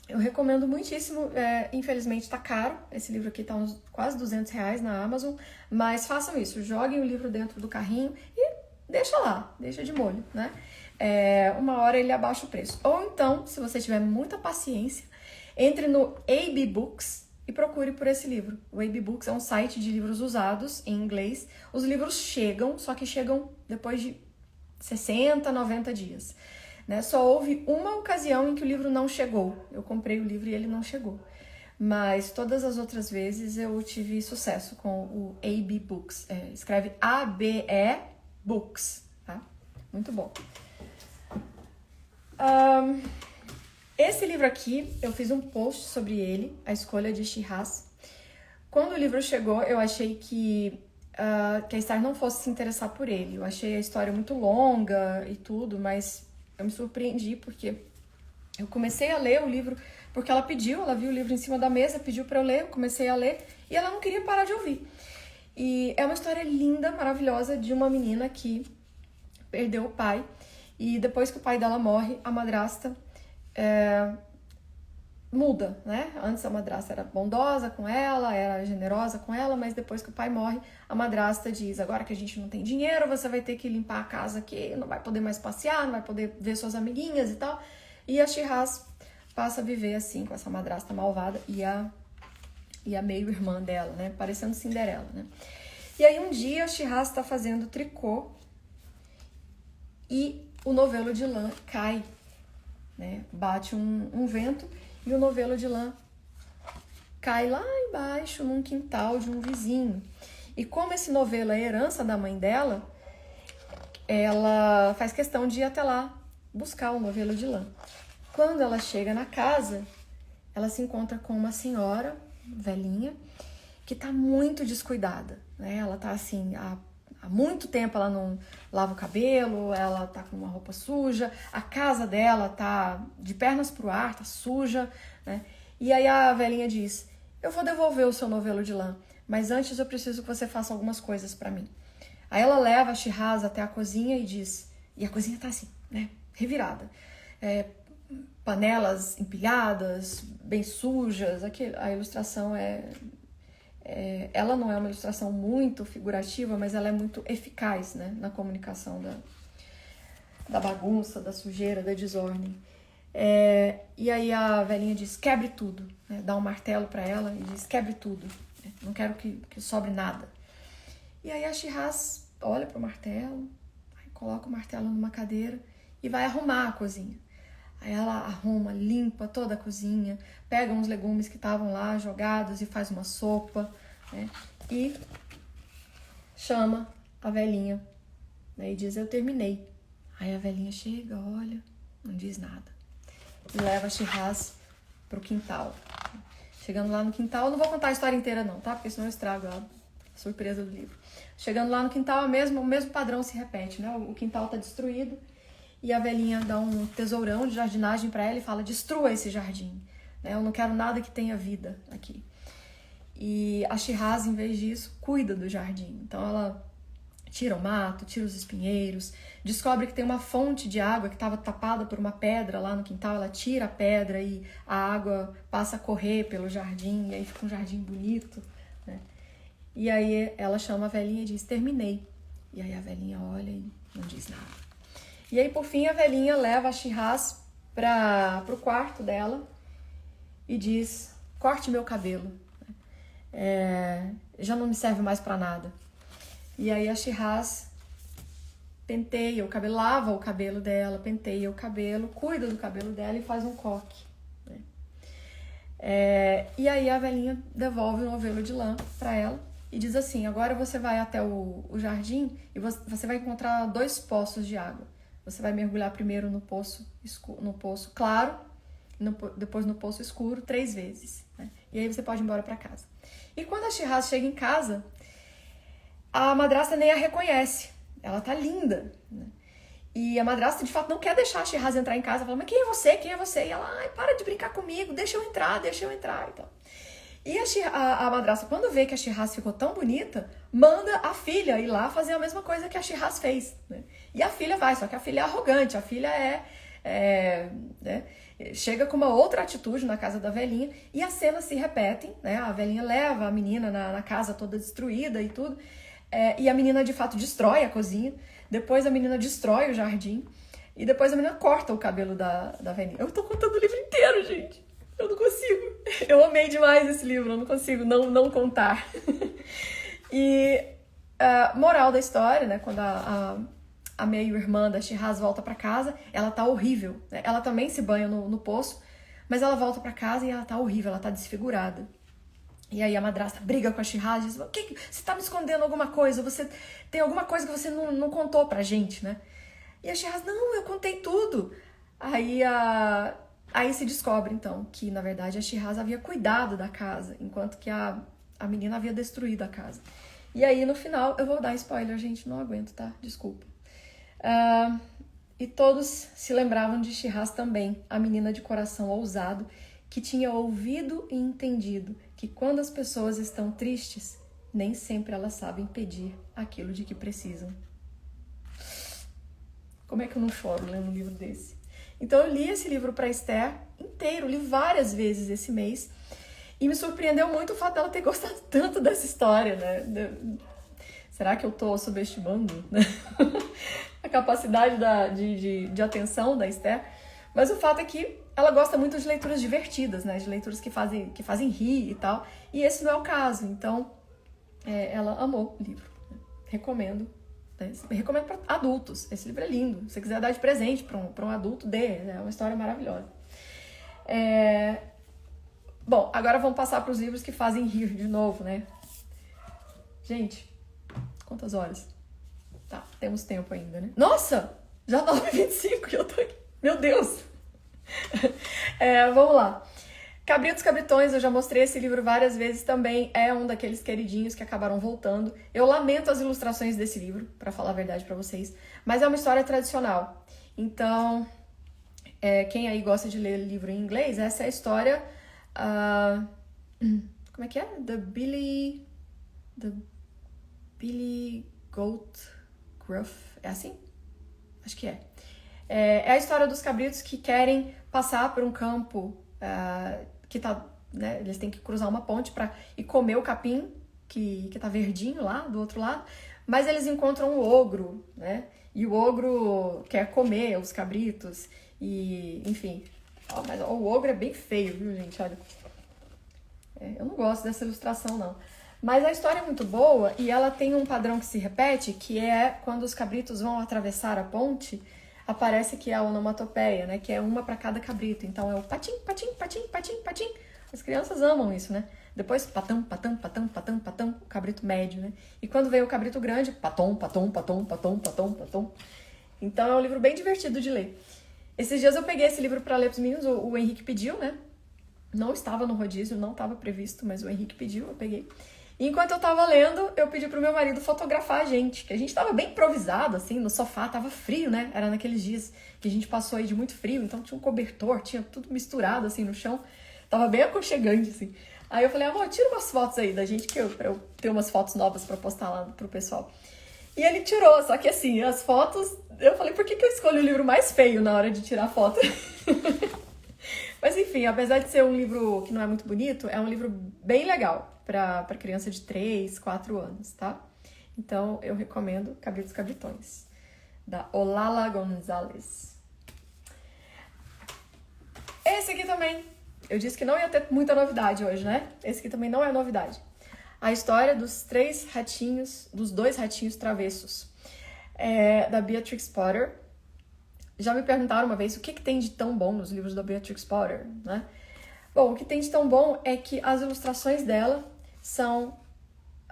eu recomendo muitíssimo. Infelizmente tá caro, esse livro aqui tá uns quase R$200 na Amazon, mas façam isso, joguem o livro dentro do carrinho e deixa lá, deixa de molho, né? Uma hora ele abaixa o preço. Ou então, se você tiver muita paciência, entre no AB Books e procure por esse livro. O AB Books é um site de livros usados em inglês. Os livros chegam, só que chegam depois de 60, 90 dias. Né? Só houve uma ocasião em que o livro não chegou. Eu comprei o livro e ele não chegou. Mas todas as outras vezes eu tive sucesso com o AB Books. Escreve ABE Books. Tá? Muito bom. Esse livro aqui, eu fiz um post sobre ele, A Escolha de Shiraz. Quando o livro chegou, eu achei que a Star não fosse se interessar por ele. Eu achei a história muito longa e tudo, mas eu me surpreendi porque eu comecei a ler o livro porque ela pediu, ela viu o livro em cima da mesa, pediu para eu ler, eu comecei a ler e ela não queria parar de ouvir. E é uma história linda, maravilhosa de uma menina que perdeu o pai e depois que o pai dela morre, a madrasta muda, né? Antes a madrasta era bondosa com ela, era generosa com ela, mas depois que o pai morre, a madrasta diz: agora que a gente não tem dinheiro, você vai ter que limpar a casa aqui, não vai poder mais passear, não vai poder ver suas amiguinhas e tal. E a Shiraz passa a viver assim, com essa madrasta malvada e a meio-irmã dela, né? Parecendo Cinderela, né? E aí um dia a Shiraz está fazendo tricô e o novelo de lã cai, né? Bate um vento e o novelo de lã cai lá embaixo num quintal de um vizinho. E como esse novelo é herança da mãe dela, ela faz questão de ir até lá buscar o novelo de lã. Quando ela chega na casa, ela se encontra com uma senhora velhinha que tá muito descuidada, né? Ela tá assim, há muito tempo ela não lava o cabelo, ela tá com uma roupa suja, a casa dela tá de pernas pro ar, tá suja, né? E aí a velhinha diz: eu vou devolver o seu novelo de lã, mas antes eu preciso que você faça algumas coisas pra mim. Aí ela leva a Shiraz até a cozinha e diz, e a cozinha tá assim, né, revirada, panelas empilhadas, bem sujas, a ilustração ela não é uma ilustração muito figurativa, mas ela é muito eficaz, né, na comunicação da bagunça, da sujeira, da desordem. E aí a velhinha diz: quebre tudo, né, dá um martelo para ela e diz: quebre tudo, né, não quero que sobre nada. E aí a Shiraz olha pro martelo, aí coloca o martelo numa cadeira e vai arrumar a cozinha. Aí ela arruma, limpa toda a cozinha, pega uns legumes que estavam lá jogados e faz uma sopa, né? E chama a velhinha, né? E diz: eu terminei. Aí a velhinha chega, olha, não diz nada. e leva a Shiraz pro quintal. Chegando lá no quintal, eu não vou contar a história inteira não, tá? Porque senão eu estrago a surpresa do livro. Chegando lá no quintal, o mesmo padrão se repete, né? O quintal tá destruído e a velhinha dá um tesourão de jardinagem para ela e fala: destrua esse jardim, né? Eu não quero nada que tenha vida aqui. E a Shiraz, em vez disso, cuida do jardim. Então ela tira o mato, tira os espinheiros, descobre que tem uma fonte de água que estava tapada por uma pedra lá no quintal, ela tira a pedra e a água passa a correr pelo jardim, e aí fica um jardim bonito, né? E aí ela chama a velhinha e diz: terminei. E aí a velhinha olha e não diz nada. E aí, por fim, a velhinha leva a Shiraz pro quarto dela e diz: corte meu cabelo. Já não me serve mais para nada. E aí a Shiraz penteia o cabelo, lava o cabelo dela, penteia o cabelo, cuida do cabelo dela e faz um coque, né? E aí a velhinha devolve um novelo de lã para ela e diz assim: agora você vai até o jardim e você vai encontrar 2 poços de água. Você vai mergulhar primeiro no poço claro, depois no poço escuro 3 vezes, né? E aí você pode ir embora para casa. E quando a Shiraz chega em casa, a madrasta nem a reconhece. Ela tá linda, né? E a madrasta, de fato, não quer deixar a Shiraz entrar em casa. Fala: mas quem é você? Quem é você? E ela: ai, para de brincar comigo, deixa eu entrar. Então. E a madrasta, quando vê que a Shiraz ficou tão bonita, manda a filha ir lá fazer a mesma coisa que a Shiraz fez, né? E a filha vai, só que a filha é arrogante, a filha né? Chega com uma outra atitude na casa da velhinha e as cenas se repetem, né? A velhinha leva a menina na casa toda destruída e tudo, e a menina de fato destrói a cozinha, depois a menina destrói o jardim e depois a menina corta o cabelo da velhinha. Eu tô contando o livro inteiro, gente. Eu não consigo. Eu amei demais esse livro, eu não consigo não contar. E moral da história, né? Quando a meio-irmã da Shiraz volta pra casa, ela tá horrível, né? Ela também se banha no poço, mas ela volta pra casa e ela tá horrível, ela tá desfigurada. E aí a madrasta briga com a Shiraz e diz: você tá me escondendo alguma coisa? Você tem alguma coisa que você não contou pra gente, né? E a Shiraz: não, eu contei tudo. Aí se descobre, então, que, na verdade, a Shiraz havia cuidado da casa, enquanto que a menina havia destruído a casa. E aí, no final, eu vou dar spoiler, gente, não aguento, tá? Desculpa. E todos se lembravam de Shiraz também, a menina de coração ousado, que tinha ouvido e entendido que quando as pessoas estão tristes, nem sempre elas sabem pedir aquilo de que precisam. Como é que eu não choro lendo um livro desse? Então eu li esse livro para Esther inteiro, li várias vezes esse mês, e me surpreendeu muito o fato dela ter gostado tanto dessa história, né? Será que eu tô subestimando, né? A capacidade de atenção da Esther? Mas o fato é que ela gosta muito de leituras divertidas, né? De leituras que fazem rir e tal, e esse não é o caso. Então ela amou o livro, né? Recomendo. Recomendo para adultos. Esse livro é lindo. Se você quiser dar de presente para um adulto, dê. É uma história maravilhosa. Bom, agora vamos passar para os livros que fazem rir de novo, né? Gente, quantas horas? Tá, temos tempo ainda, né? Nossa! Já 9h25 que eu tô aqui. Meu Deus! Vamos lá. Cabritos Cabritões, eu já mostrei esse livro várias vezes, também é um daqueles queridinhos que acabaram voltando. Eu lamento as ilustrações desse livro, pra falar a verdade pra vocês, mas é uma história tradicional. Então, quem aí gosta de ler livro em inglês, essa é a história... como é que é? The Billy Goat Gruff, é assim? Acho que é. É a história dos cabritos que querem passar por um campo que tá, né, eles têm que cruzar uma ponte e comer o capim que tá verdinho lá do outro lado, mas eles encontram um ogro, né? E o ogro quer comer os cabritos e, enfim. Mas o ogro é bem feio, viu, gente? Olha. Eu não gosto dessa ilustração, não. Mas a história é muito boa e ela tem um padrão que se repete, que é quando os cabritos vão atravessar a ponte, aparece que é a onomatopeia, né? Que é uma para cada cabrito. Então é o patim, patim, patim, patim, patim. As crianças amam isso, né? Depois patam, patam, patam, patam, patam, o cabrito médio, né? E quando vem o cabrito grande, patom, patom, patom, patom, patom, patom. Então é um livro bem divertido de ler. Esses dias eu peguei esse livro para ler pros meninos, o Henrique pediu, né? Não estava no rodízio, não estava previsto, mas o Henrique pediu, eu peguei. E enquanto eu tava lendo, eu pedi pro meu marido fotografar a gente, que a gente tava bem improvisado, assim, no sofá, tava frio, né? Era naqueles dias que a gente passou aí de muito frio, então tinha um cobertor, tinha tudo misturado, assim, no chão. Tava bem aconchegante, assim. Aí eu falei, amor, tira umas fotos aí da gente, pra eu ter umas fotos novas pra postar lá pro pessoal. E ele tirou, só que assim, as fotos... Eu falei, por que eu escolhi o livro mais feio na hora de tirar foto? Mas enfim, apesar de ser um livro que não é muito bonito, é um livro bem legal para criança de 3, 4 anos, tá? Então eu recomendo Cabritos Cabritões, da Olala Gonzalez. Esse aqui também, eu disse que não ia ter muita novidade hoje, né? Esse aqui também não é novidade. A história dos 3 ratinhos, dos 2 ratinhos travessos, da Beatrix Potter. Já me perguntaram uma vez o que tem de tão bom nos livros da Beatrix Potter, né? Bom, o que tem de tão bom é que as ilustrações dela são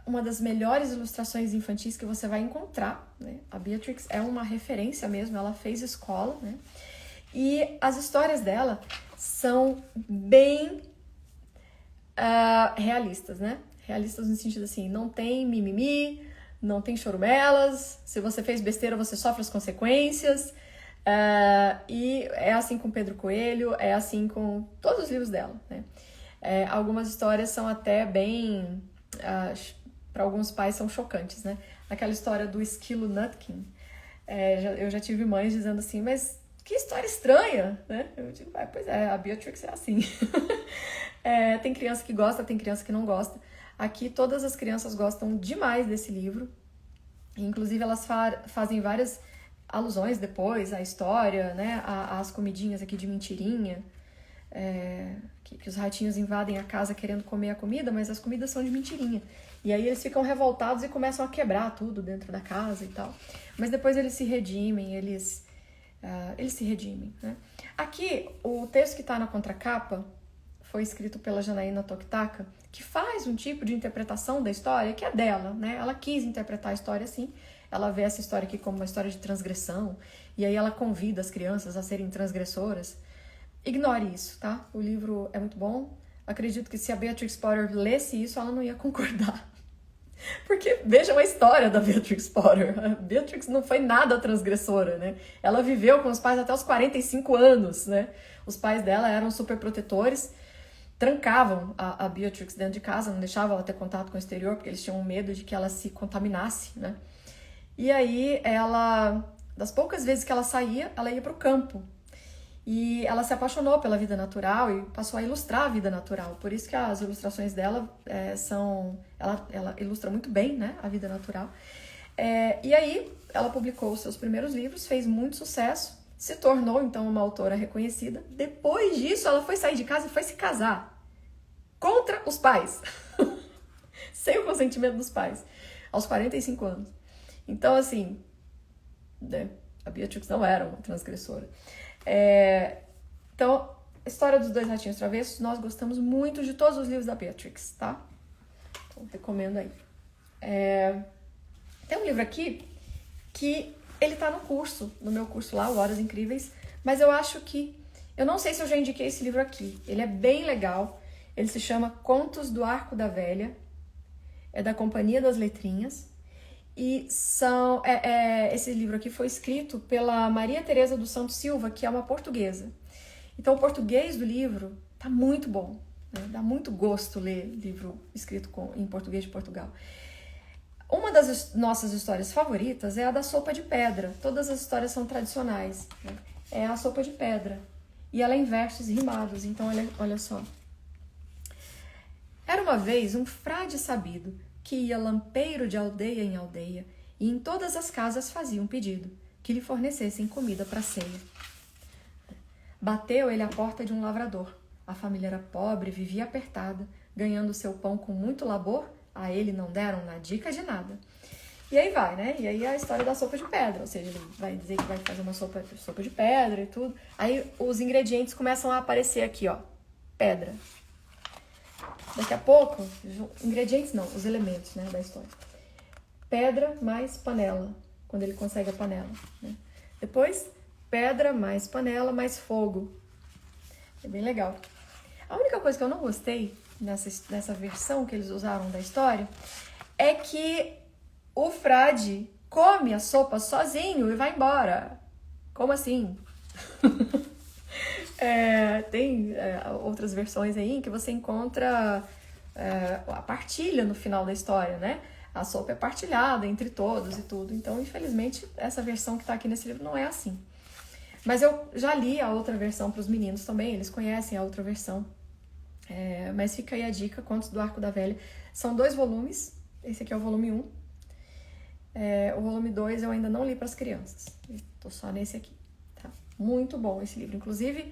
uma das melhores ilustrações infantis que você vai encontrar, né? A Beatrix é uma referência mesmo, ela fez escola, né? E as histórias dela são bem realistas, né? Realistas no sentido assim, não tem mimimi, não tem chorumelas, se você fez besteira você sofre as consequências... e é assim com Pedro Coelho, é assim com todos os livros dela, né? Algumas histórias são até bem... para alguns pais são chocantes, né? Aquela história do esquilo Nutkin. Eu já tive mães dizendo assim, mas que história estranha, né? Eu digo, pois é, a Beatrix é assim. Tem criança que gosta, tem criança que não gosta. Aqui todas as crianças gostam demais desse livro. Inclusive elas fazem várias... alusões depois à história, né, às comidinhas aqui de mentirinha, que os ratinhos invadem a casa querendo comer a comida, mas as comidas são de mentirinha. E aí eles ficam revoltados e começam a quebrar tudo dentro da casa e tal. Mas depois eles se redimem, eles se redimem, né? Aqui, o texto que está na contracapa foi escrito pela Janaína Tokitaka, que faz um tipo de interpretação da história que é dela, né? Ela quis interpretar a história assim. Ela vê essa história aqui como uma história de transgressão, e aí ela convida as crianças a serem transgressoras. Ignore isso, tá? O livro é muito bom. Acredito que se a Beatrix Potter lesse isso, ela não ia concordar. Porque vejam a história da Beatrix Potter. A Beatrix não foi nada transgressora, né? Ela viveu com os pais até os 45 anos, né? Os pais dela eram super protetores, trancavam a Beatrix dentro de casa, não deixavam ela ter contato com o exterior, porque eles tinham medo de que ela se contaminasse, né? E aí, das poucas vezes que ela saía, ela ia para o campo. E ela se apaixonou pela vida natural e passou a ilustrar a vida natural. Por isso que as ilustrações dela ela ilustra muito bem, né, a vida natural. E aí, ela publicou os seus primeiros livros, fez muito sucesso, se tornou, então, uma autora reconhecida. Depois disso, ela foi sair de casa e foi se casar. Contra os pais. Sem o consentimento dos pais. Aos 45 anos. Então, assim, né, a Beatrix não era uma transgressora. Então, a história dos 2 ratinhos travessos, nós gostamos muito de todos os livros da Beatrix, tá? Então, recomendo aí. Tem um livro aqui que ele tá no curso, no meu curso lá, o Horas Incríveis, mas eu acho que... Eu não sei se eu já indiquei esse livro aqui. Ele é bem legal. Ele se chama Contos do Arco da Velha. É da Companhia das Letrinhas. E esse livro aqui foi escrito pela Maria Teresa dos Santos Silva, que é uma portuguesa. Então, o português do livro tá muito bom, né? Dá muito gosto ler livro escrito em português de Portugal. Uma das nossas histórias favoritas é a da sopa de pedra. Todas as histórias são tradicionais, né? É a sopa de pedra. E ela é em versos rimados, então olha só. Era uma vez um frade sabido, que ia lampeiro de aldeia em aldeia, e em todas as casas fazia um pedido, que lhe fornecessem comida para ceia. Bateu ele à porta de um lavrador. A família era pobre, vivia apertada, ganhando seu pão com muito labor, a ele não deram na dica de nada. E aí vai, né? E aí a história da sopa de pedra, ou seja, ele vai dizer que vai fazer uma sopa de pedra e tudo. Aí os ingredientes começam a aparecer aqui, ó, pedra. Daqui a pouco, ingredientes não, os elementos, né, da história. Pedra mais panela, quando ele consegue a panela, né? Depois, pedra, mais panela, mais fogo. É bem legal. A única coisa que eu não gostei nessa versão que eles usaram da história é que o frade come a sopa sozinho e vai embora. Como assim? Tem outras versões aí em que você encontra a partilha no final da história, né? A sopa é partilhada entre todos e tudo. Então, infelizmente, essa versão que tá aqui nesse livro não é assim. Mas eu já li a outra versão para os meninos também, eles conhecem a outra versão. Mas fica aí a dica, Contos do Arco da Velha. São 2 volumes, esse aqui é o volume 1. O volume 2 eu ainda não li para as crianças, tô só nesse aqui, tá? Muito bom esse livro, inclusive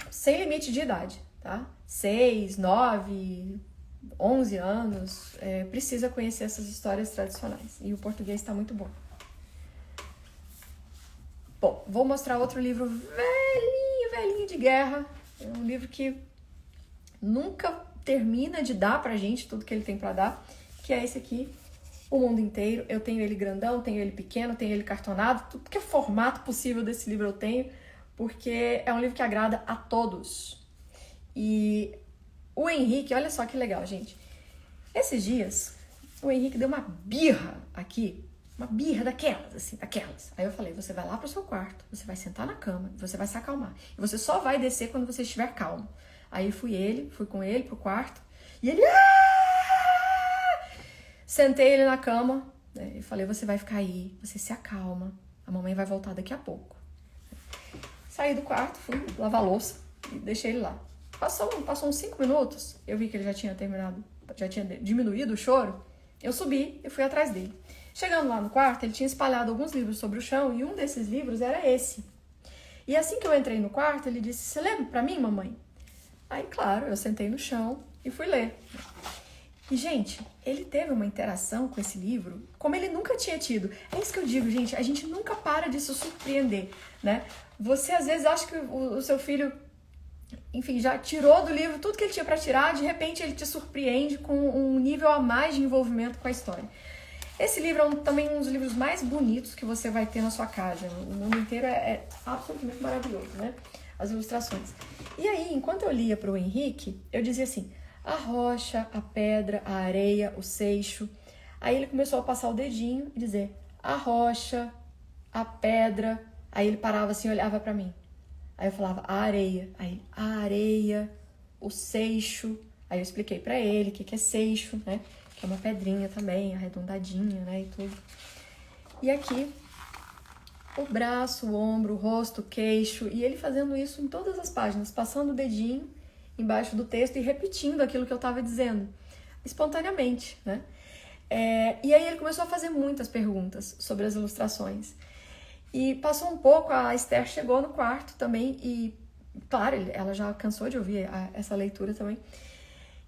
sem limite de idade, tá? 6, 9, 11 anos, precisa conhecer essas histórias tradicionais. E o português está muito bom. Bom, vou mostrar outro livro velhinho de guerra. É um livro que nunca termina de dar pra gente tudo que ele tem pra dar, que é esse aqui, O Mundo Inteiro. Eu tenho ele grandão, tenho ele pequeno, tenho ele cartonado, tudo que é formato possível desse livro eu tenho, porque é um livro que agrada a todos. E o Henrique, olha só que legal, gente. Esses dias, o Henrique deu uma birra aqui, uma birra daquelas, assim, daquelas. Aí eu falei, você vai lá pro seu quarto, você vai sentar na cama, você vai se acalmar. E você só vai descer quando você estiver calmo. Aí fui com ele pro quarto, e ele... Sentei ele na cama, né, e falei, você vai ficar aí, você se acalma, a mamãe vai voltar daqui a pouco. Saí do quarto, fui lavar a louça e deixei ele lá. Passou uns 5 minutos, eu vi que ele já tinha terminado, já tinha diminuído o choro, eu subi e fui atrás dele. Chegando lá no quarto, ele tinha espalhado alguns livros sobre o chão e um desses livros era esse. E assim que eu entrei no quarto, ele disse, você lê pra mim, mamãe? Aí, claro, eu sentei no chão e fui ler. E, gente, ele teve uma interação com esse livro como ele nunca tinha tido. É isso que eu digo, gente, a gente nunca para de se surpreender, né? Você, às vezes, acha que o seu filho, enfim, já tirou do livro tudo que ele tinha para tirar, de repente ele te surpreende com um nível a mais de envolvimento com a história. Esse livro é também um dos livros mais bonitos que você vai ter na sua casa. O mundo inteiro é absolutamente maravilhoso, né? As ilustrações. E aí, enquanto eu lia para o Henrique, eu dizia assim, a rocha, a pedra, a areia, o seixo. Aí ele começou a passar o dedinho e dizer, a rocha, a pedra. Aí ele parava assim e olhava para mim. Aí eu falava, a areia. Aí, a areia, o seixo. Aí eu expliquei para ele o que é seixo, né? Que é uma pedrinha também, arredondadinha, né? E tudo. E aqui, o braço, o ombro, o rosto, o queixo. E ele fazendo isso em todas as páginas, passando o dedinho embaixo do texto e repetindo aquilo que eu estava dizendo, espontaneamente, né? E aí ele começou a fazer muitas perguntas sobre as ilustrações. E passou um pouco, a Esther chegou no quarto também e, claro, ela já cansou de ouvir essa leitura também.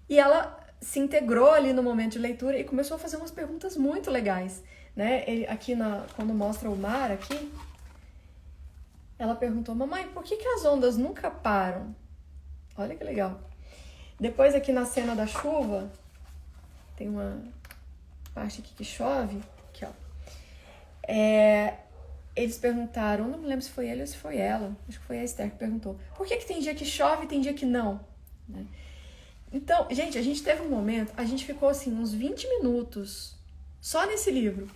E ela se integrou ali no momento de leitura e começou a fazer umas perguntas muito legais, né? Aqui, quando mostra o mar aqui, ela perguntou, mamãe, por que as ondas nunca param? Olha que legal. Depois aqui na cena da chuva, tem uma parte aqui que chove, aqui ó. Eles perguntaram, não me lembro se foi ele ou se foi ela, acho que foi a Esther que perguntou, por que tem dia que chove e tem dia que não? Né? Então, gente, a gente teve um momento, a gente ficou assim uns 20 minutos só nesse livro.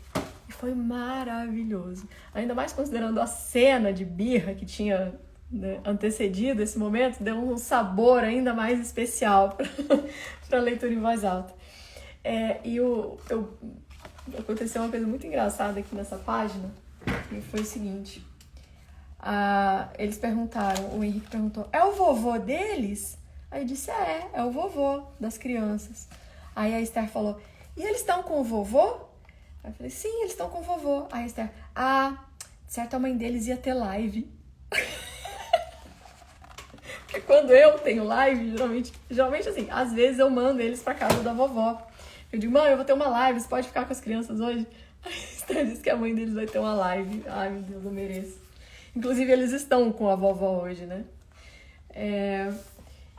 E foi maravilhoso. Ainda mais considerando a cena de birra que tinha, né, antecedido esse momento, deu um sabor ainda mais especial para a leitura em voz alta. Aconteceu uma coisa muito engraçada aqui nessa página, e foi o seguinte. Eles perguntaram, o Henrique perguntou, é o vovô deles? Aí eu disse, é o vovô das crianças. Aí a Esther falou, e eles estão com o vovô? Aí eu falei, sim, eles estão com o vovô. Aí a Esther, certo, a mãe deles ia ter live. Porque quando eu tenho live, geralmente assim, às vezes eu mando eles pra casa da vovó. Eu digo, mãe, eu vou ter uma live, você pode ficar com as crianças hoje? Aí a Esther disse que a mãe deles vai ter uma live. Ai, meu Deus, eu mereço. Inclusive, eles estão com a vovó hoje, né?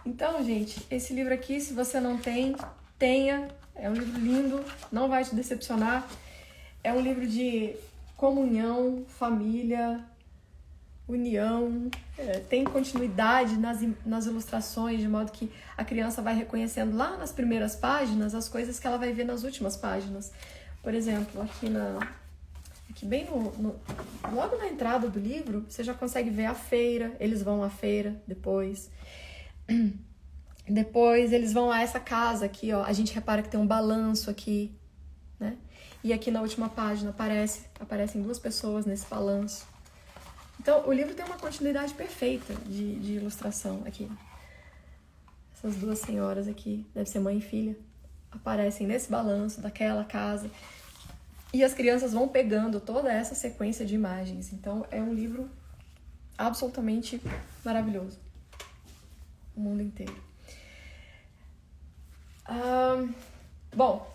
Então, gente, esse livro aqui, se você não tem, tenha. É um livro lindo, não vai te decepcionar. É um livro de comunhão, família, união, tem continuidade nas ilustrações, de modo que a criança vai reconhecendo lá nas primeiras páginas as coisas que ela vai ver nas últimas páginas. Por exemplo, aqui bem logo na entrada do livro, você já consegue ver a feira, eles vão à feira depois. Depois eles vão a essa casa aqui, ó, a gente repara que tem um balanço aqui, né? E aqui na última página aparecem duas pessoas nesse balanço. Então, o livro tem uma continuidade perfeita de ilustração aqui. Essas duas senhoras aqui, deve ser mãe e filha, aparecem nesse balanço daquela casa. E as crianças vão pegando toda essa sequência de imagens. Então, é um livro absolutamente maravilhoso. O mundo inteiro. Bom,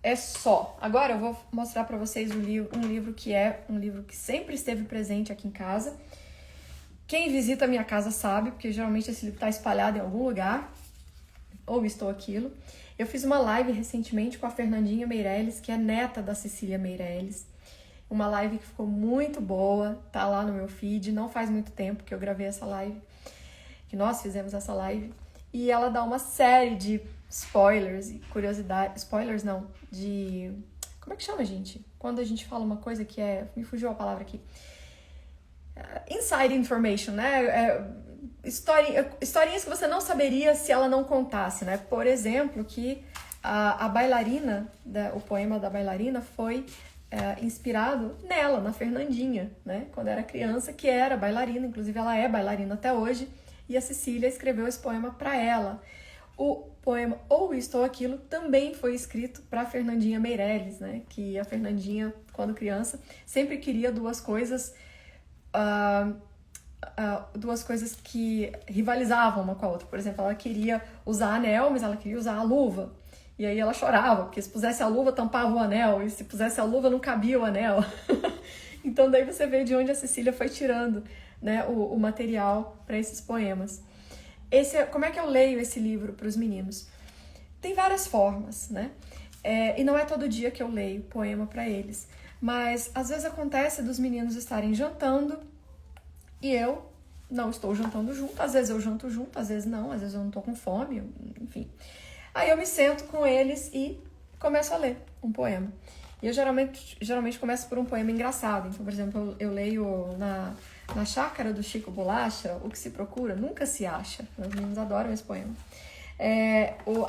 é só. Agora eu vou mostrar para vocês um livro que sempre esteve presente aqui em casa. Quem visita a minha casa sabe, porque geralmente esse livro está espalhado em algum lugar, ou Estou Aquilo. Eu fiz uma live recentemente com a Fernandinha Meirelles, que é neta da Cecília Meirelles. Uma live que ficou muito boa, tá lá no meu feed. Não faz muito tempo que eu gravei essa live, que nós fizemos essa live. E ela dá uma série de spoilers e curiosidades. Spoilers não, como é que chama, gente? Quando a gente fala uma coisa que me fugiu a palavra aqui. Inside information, né? Historinhas que você não saberia se ela não contasse, né? Por exemplo, que a bailarina, o poema da bailarina foi inspirado nela, na Fernandinha, né? Quando era criança, que era bailarina, inclusive ela é bailarina até hoje, e a Cecília escreveu esse poema para ela. O poema Ou Estou Aquilo também foi escrito para Fernandinha Meirelles, né? Que a Fernandinha, quando criança, sempre queria duas coisas que rivalizavam uma com a outra. Por exemplo, ela queria usar anel, mas ela queria usar a luva. E aí ela chorava, porque se pusesse a luva, tampava o anel, e se pusesse a luva, não cabia o anel. Então daí você vê de onde a Cecília foi tirando, né, o material para esses poemas. Como é que eu leio esse livro para os meninos? Tem várias formas, né? E não é todo dia que eu leio poema para eles. Mas às vezes acontece dos meninos estarem jantando e eu não estou jantando junto. Às vezes eu janto junto, às vezes não, às vezes eu não estou com fome, enfim. Aí eu me sento com eles e começo a ler um poema. E eu geralmente começo por um poema engraçado. Então, por exemplo, eu leio na Chácara do Chico Bolacha, O que se procura nunca se acha. Os meninos adoram esse poema.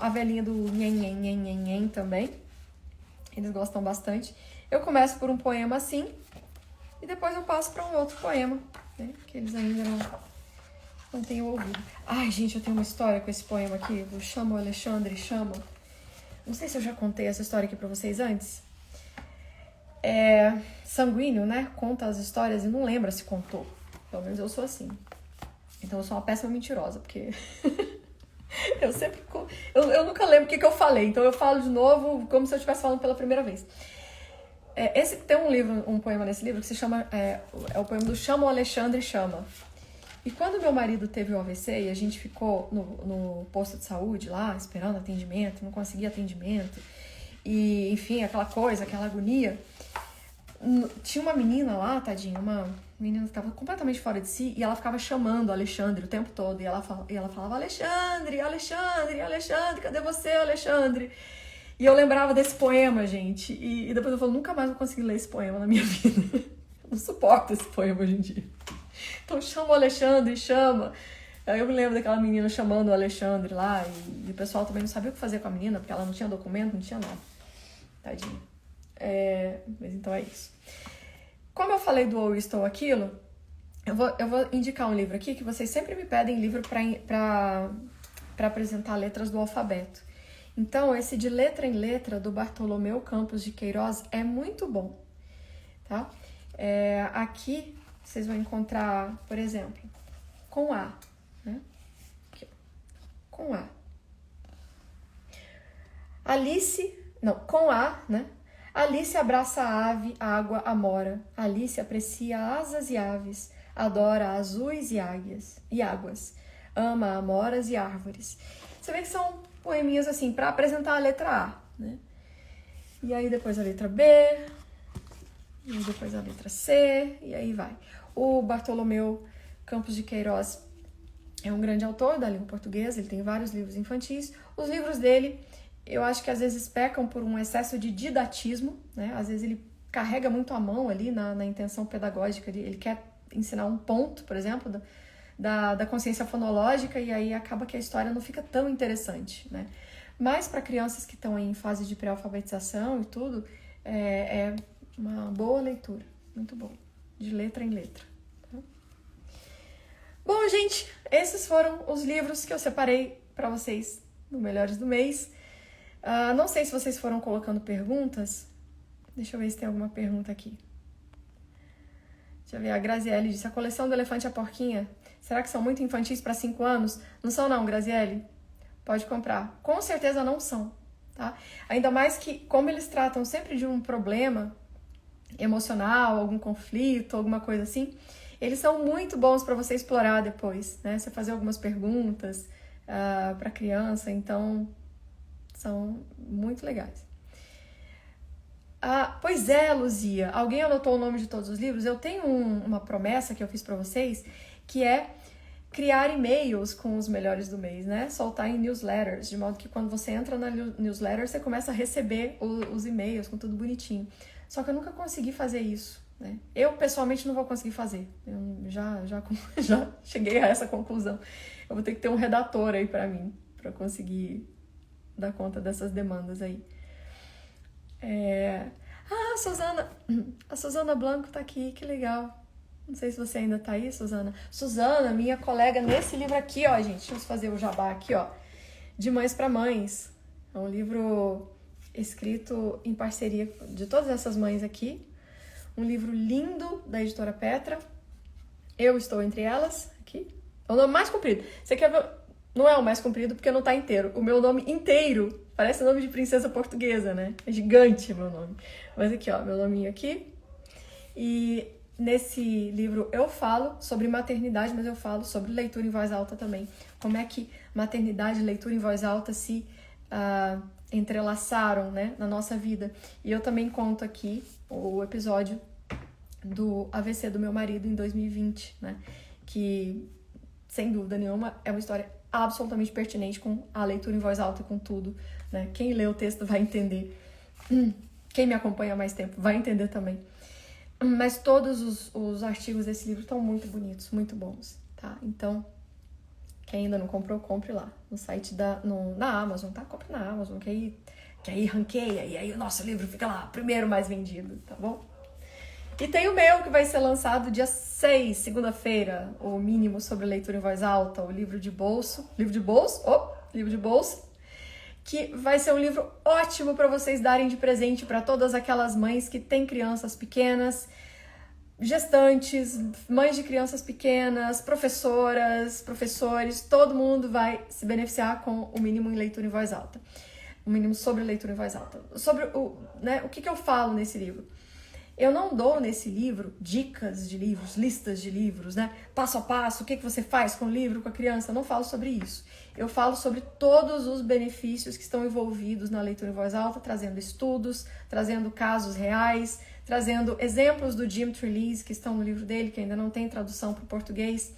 A velhinha do nhen, nhen, nhen, nhen, nhen também. Eles gostam bastante. Eu começo por um poema assim e depois eu passo para um outro poema, né, que eles ainda não têm ouvido. Ai, gente, eu tenho uma história com esse poema aqui, do Chama o Alexandre, Chama. Não sei se eu já contei essa história aqui para vocês antes. Sanguíneo, né? Conta as histórias e não lembra se contou. Pelo menos eu sou assim. Então eu sou uma péssima mentirosa, porque eu nunca lembro o que eu falei. Então eu falo de novo como se eu estivesse falando pela primeira vez. Tem um poema nesse livro que se chama... É o poema do Chama o Alexandre, Chama. E quando meu marido teve o AVC e a gente ficou no posto de saúde lá, esperando atendimento, não conseguia atendimento, e enfim, aquela coisa, aquela agonia, tinha uma menina lá, tadinha, uma menina que estava completamente fora de si, e ela ficava chamando o Alexandre o tempo todo, e ela falava, Alexandre, Alexandre, Alexandre, cadê você, Alexandre? E eu lembrava desse poema, gente, e depois eu falo, nunca mais vou conseguir ler esse poema na minha vida. Eu não suporto esse poema hoje em dia. Então chama o Alexandre, chama. Aí eu me lembro daquela menina chamando o Alexandre lá, e o pessoal também não sabia o que fazer com a menina, porque ela não tinha documento, não tinha nada. Tadinha. Mas então é isso. Como eu falei do Ou Estou Aquilo, eu vou indicar um livro aqui que vocês sempre me pedem livro para apresentar letras do alfabeto. Então, esse de Letra em Letra, do Bartolomeu Campos de Queiroz, é muito bom, tá? Aqui vocês vão encontrar, por exemplo, com A, né? Aqui, com A. Com A, né? Alice abraça a ave, a água, a mora. Alice aprecia asas e aves, adora azuis e águas, ama amoras e árvores. Você vê que são poeminhas assim, para apresentar a letra A, né? E aí depois a letra B, e depois a letra C, e aí vai. O Bartolomeu Campos de Queiroz é um grande autor da língua portuguesa, ele tem vários livros infantis. Os livros dele, eu acho que às vezes pecam por um excesso de didatismo, né? Às vezes ele carrega muito a mão ali na intenção pedagógica, ele quer ensinar um ponto, por exemplo, da consciência fonológica, e aí acaba que a história não fica tão interessante, né? Mas para crianças que estão em fase de pré-alfabetização e tudo, é uma boa leitura, muito bom, de letra em letra. Tá? Bom, gente, esses foram os livros que eu separei para vocês no Melhores do Mês. Não sei se vocês foram colocando perguntas. Deixa eu ver se tem alguma pergunta aqui. Deixa eu ver, a Graziele disse, a coleção do Elefante e a Porquinha, será que são muito infantis para 5 anos? Não são não, Graziele. Pode comprar. Com certeza não são, tá? Ainda mais que, como eles tratam sempre de um problema emocional, algum conflito, alguma coisa assim, eles são muito bons para você explorar depois, né? Você fazer algumas perguntas para criança, então são muito legais. Pois é, Luzia, alguém anotou o nome de todos os livros? Eu tenho uma promessa que eu fiz para vocês, que é criar e-mails com os melhores do mês, né? Soltar em newsletters, de modo que quando você entra na newsletter, você começa a receber os e-mails com tudo bonitinho. Só que eu nunca consegui fazer isso, né? Eu, pessoalmente, não vou conseguir fazer. Eu já cheguei a essa conclusão. Eu vou ter que ter um redator aí para mim, para conseguir dar conta dessas demandas aí. A Suzana Blanco tá aqui, que legal. Não sei se você ainda tá aí, Suzana. Suzana, minha colega nesse livro aqui, ó, gente. Deixa eu fazer o jabá aqui, ó. De Mães para Mães. É um livro escrito em parceria de todas essas mães aqui. Um livro lindo da editora Petra. Eu estou entre elas, aqui. É o nome mais comprido. Você quer ver? Não é o mais comprido porque não tá inteiro. O meu nome inteiro parece nome de princesa portuguesa, né? É gigante meu nome. Mas aqui, ó, meu nominho aqui. E nesse livro eu falo sobre maternidade, mas eu falo sobre leitura em voz alta também. Como é que maternidade e leitura em voz alta se entrelaçaram, né, na nossa vida. E eu também conto aqui o episódio do AVC do meu marido em 2020, né? Que, sem dúvida nenhuma, é uma história absolutamente pertinente com a leitura em voz alta e com tudo, né? Quem lê o texto vai entender. Quem me acompanha há mais tempo vai entender também. Mas todos os artigos desse livro estão muito bonitos, muito bons, tá? Então, quem ainda não comprou, compre lá, no site na Amazon, tá? Compre na Amazon, que aí ranqueia, e aí o nosso livro fica lá, primeiro mais vendido, tá bom? E tem o meu, que vai ser lançado dia 6, segunda-feira, o mínimo sobre leitura em voz alta, o livro de bolso, que vai ser um livro ótimo para vocês darem de presente para todas aquelas mães que têm crianças pequenas, gestantes, mães de crianças pequenas, professoras, professores, todo mundo vai se beneficiar com o mínimo em leitura em voz alta. O mínimo sobre leitura em voz alta. Sobre o que eu falo nesse livro? Eu não dou nesse livro dicas de livros, listas de livros, né? Passo a passo, o que você faz com o livro, com a criança. Eu não falo sobre isso. Eu falo sobre todos os benefícios que estão envolvidos na leitura em voz alta, trazendo estudos, trazendo casos reais, trazendo exemplos do Jim Trelease, que estão no livro dele, que ainda não tem tradução para o português.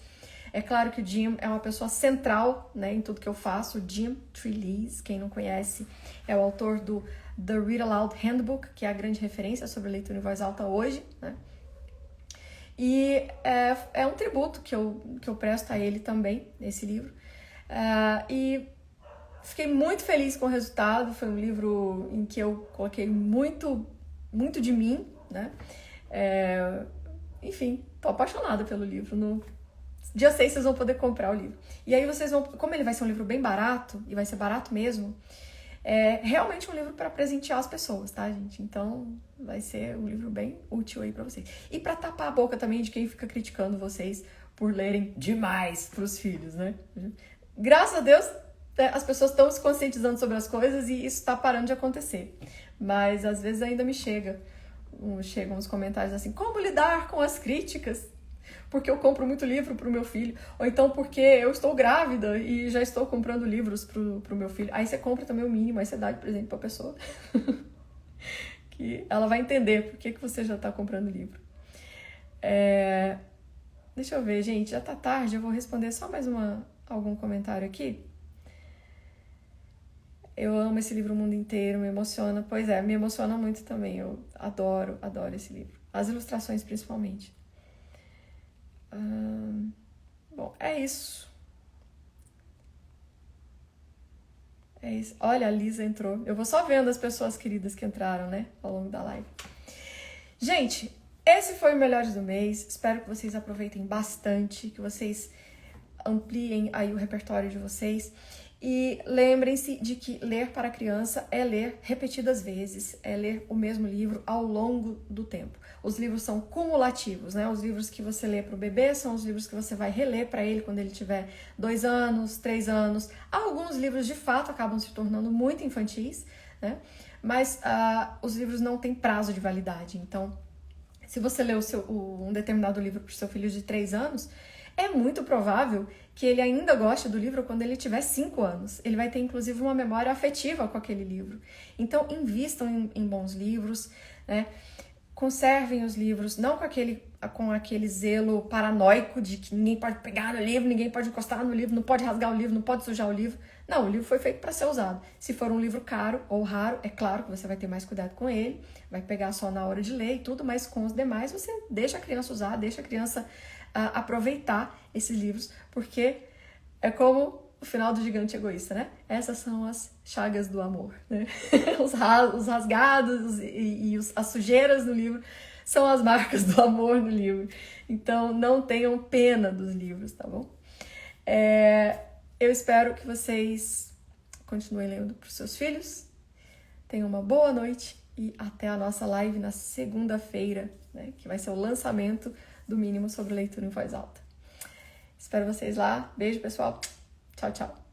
É claro que o Jim é uma pessoa central, né, em tudo que eu faço. O Jim Trelease, quem não conhece, é o autor do The Read Aloud Handbook, que é a grande referência sobre leitura em voz alta hoje, né? E é um tributo que eu presto a ele também, nesse livro. E fiquei muito feliz com o resultado. Foi um livro em que eu coloquei muito, muito de mim, né? Enfim, tô apaixonada pelo livro. No dia 6 vocês vão poder comprar o livro. E aí vocês vão... Como ele vai ser um livro bem barato, e vai ser barato mesmo, é realmente um livro para presentear as pessoas, tá, gente? Então, vai ser um livro bem útil aí para vocês. E para tapar a boca também de quem fica criticando vocês por lerem demais pros filhos, né? Graças a Deus, as pessoas estão se conscientizando sobre as coisas e isso está parando de acontecer. Mas, às vezes, ainda me chegam uns comentários assim, como lidar com as críticas? Porque eu compro muito livro pro meu filho, ou então porque eu estou grávida e já estou comprando livros pro meu filho. Aí você compra também o mínimo, aí você dá de presente pra pessoa. Que ela vai entender por que você já está comprando livro. Deixa eu ver, gente, já tá tarde, eu vou responder só mais algum comentário aqui. Eu amo esse livro O Mundo Inteiro, me emociona. Pois é, me emociona muito também. Eu adoro esse livro. As ilustrações, principalmente. Bom, é isso. É isso. Olha, a Lisa entrou. Eu vou só vendo as pessoas queridas que entraram, né? Ao longo da live. Gente, esse foi o Melhores do Mês. Espero que vocês aproveitem bastante, que vocês ampliem aí o repertório de vocês. E lembrem-se de que ler para criança é ler repetidas vezes, é ler o mesmo livro ao longo do tempo. Os livros são cumulativos, né? Os livros que você lê para o bebê são os livros que você vai reler para ele quando ele tiver 2 anos, 3 anos. Alguns livros, de fato, acabam se tornando muito infantis, né? Mas os livros não têm prazo de validade. Então, se você lê um determinado livro para o seu filho de 3 anos, é muito provável que ele ainda goste do livro quando ele tiver 5 anos. Ele vai ter, inclusive, uma memória afetiva com aquele livro. Então, invistam em bons livros, né? Conservem os livros, não com aquele zelo paranoico de que ninguém pode pegar no livro, ninguém pode encostar no livro, não pode rasgar o livro, não pode sujar o livro. Não, o livro foi feito para ser usado. Se for um livro caro ou raro, é claro que você vai ter mais cuidado com ele, vai pegar só na hora de ler e tudo, mas com os demais você deixa a criança usar, deixa a criança aproveitar esses livros, porque é como o final do Gigante Egoísta, né? Essas são as chagas do amor, né? Os rasgados e as sujeiras no livro são as marcas do amor no livro. Então, não tenham pena dos livros, tá bom? Eu espero que vocês continuem lendo para os seus filhos. Tenham uma boa noite e até a nossa live na segunda-feira, né? Que vai ser o lançamento do Mínimo sobre Leitura em Voz Alta. Espero vocês lá. Beijo, pessoal. Tchau, tchau.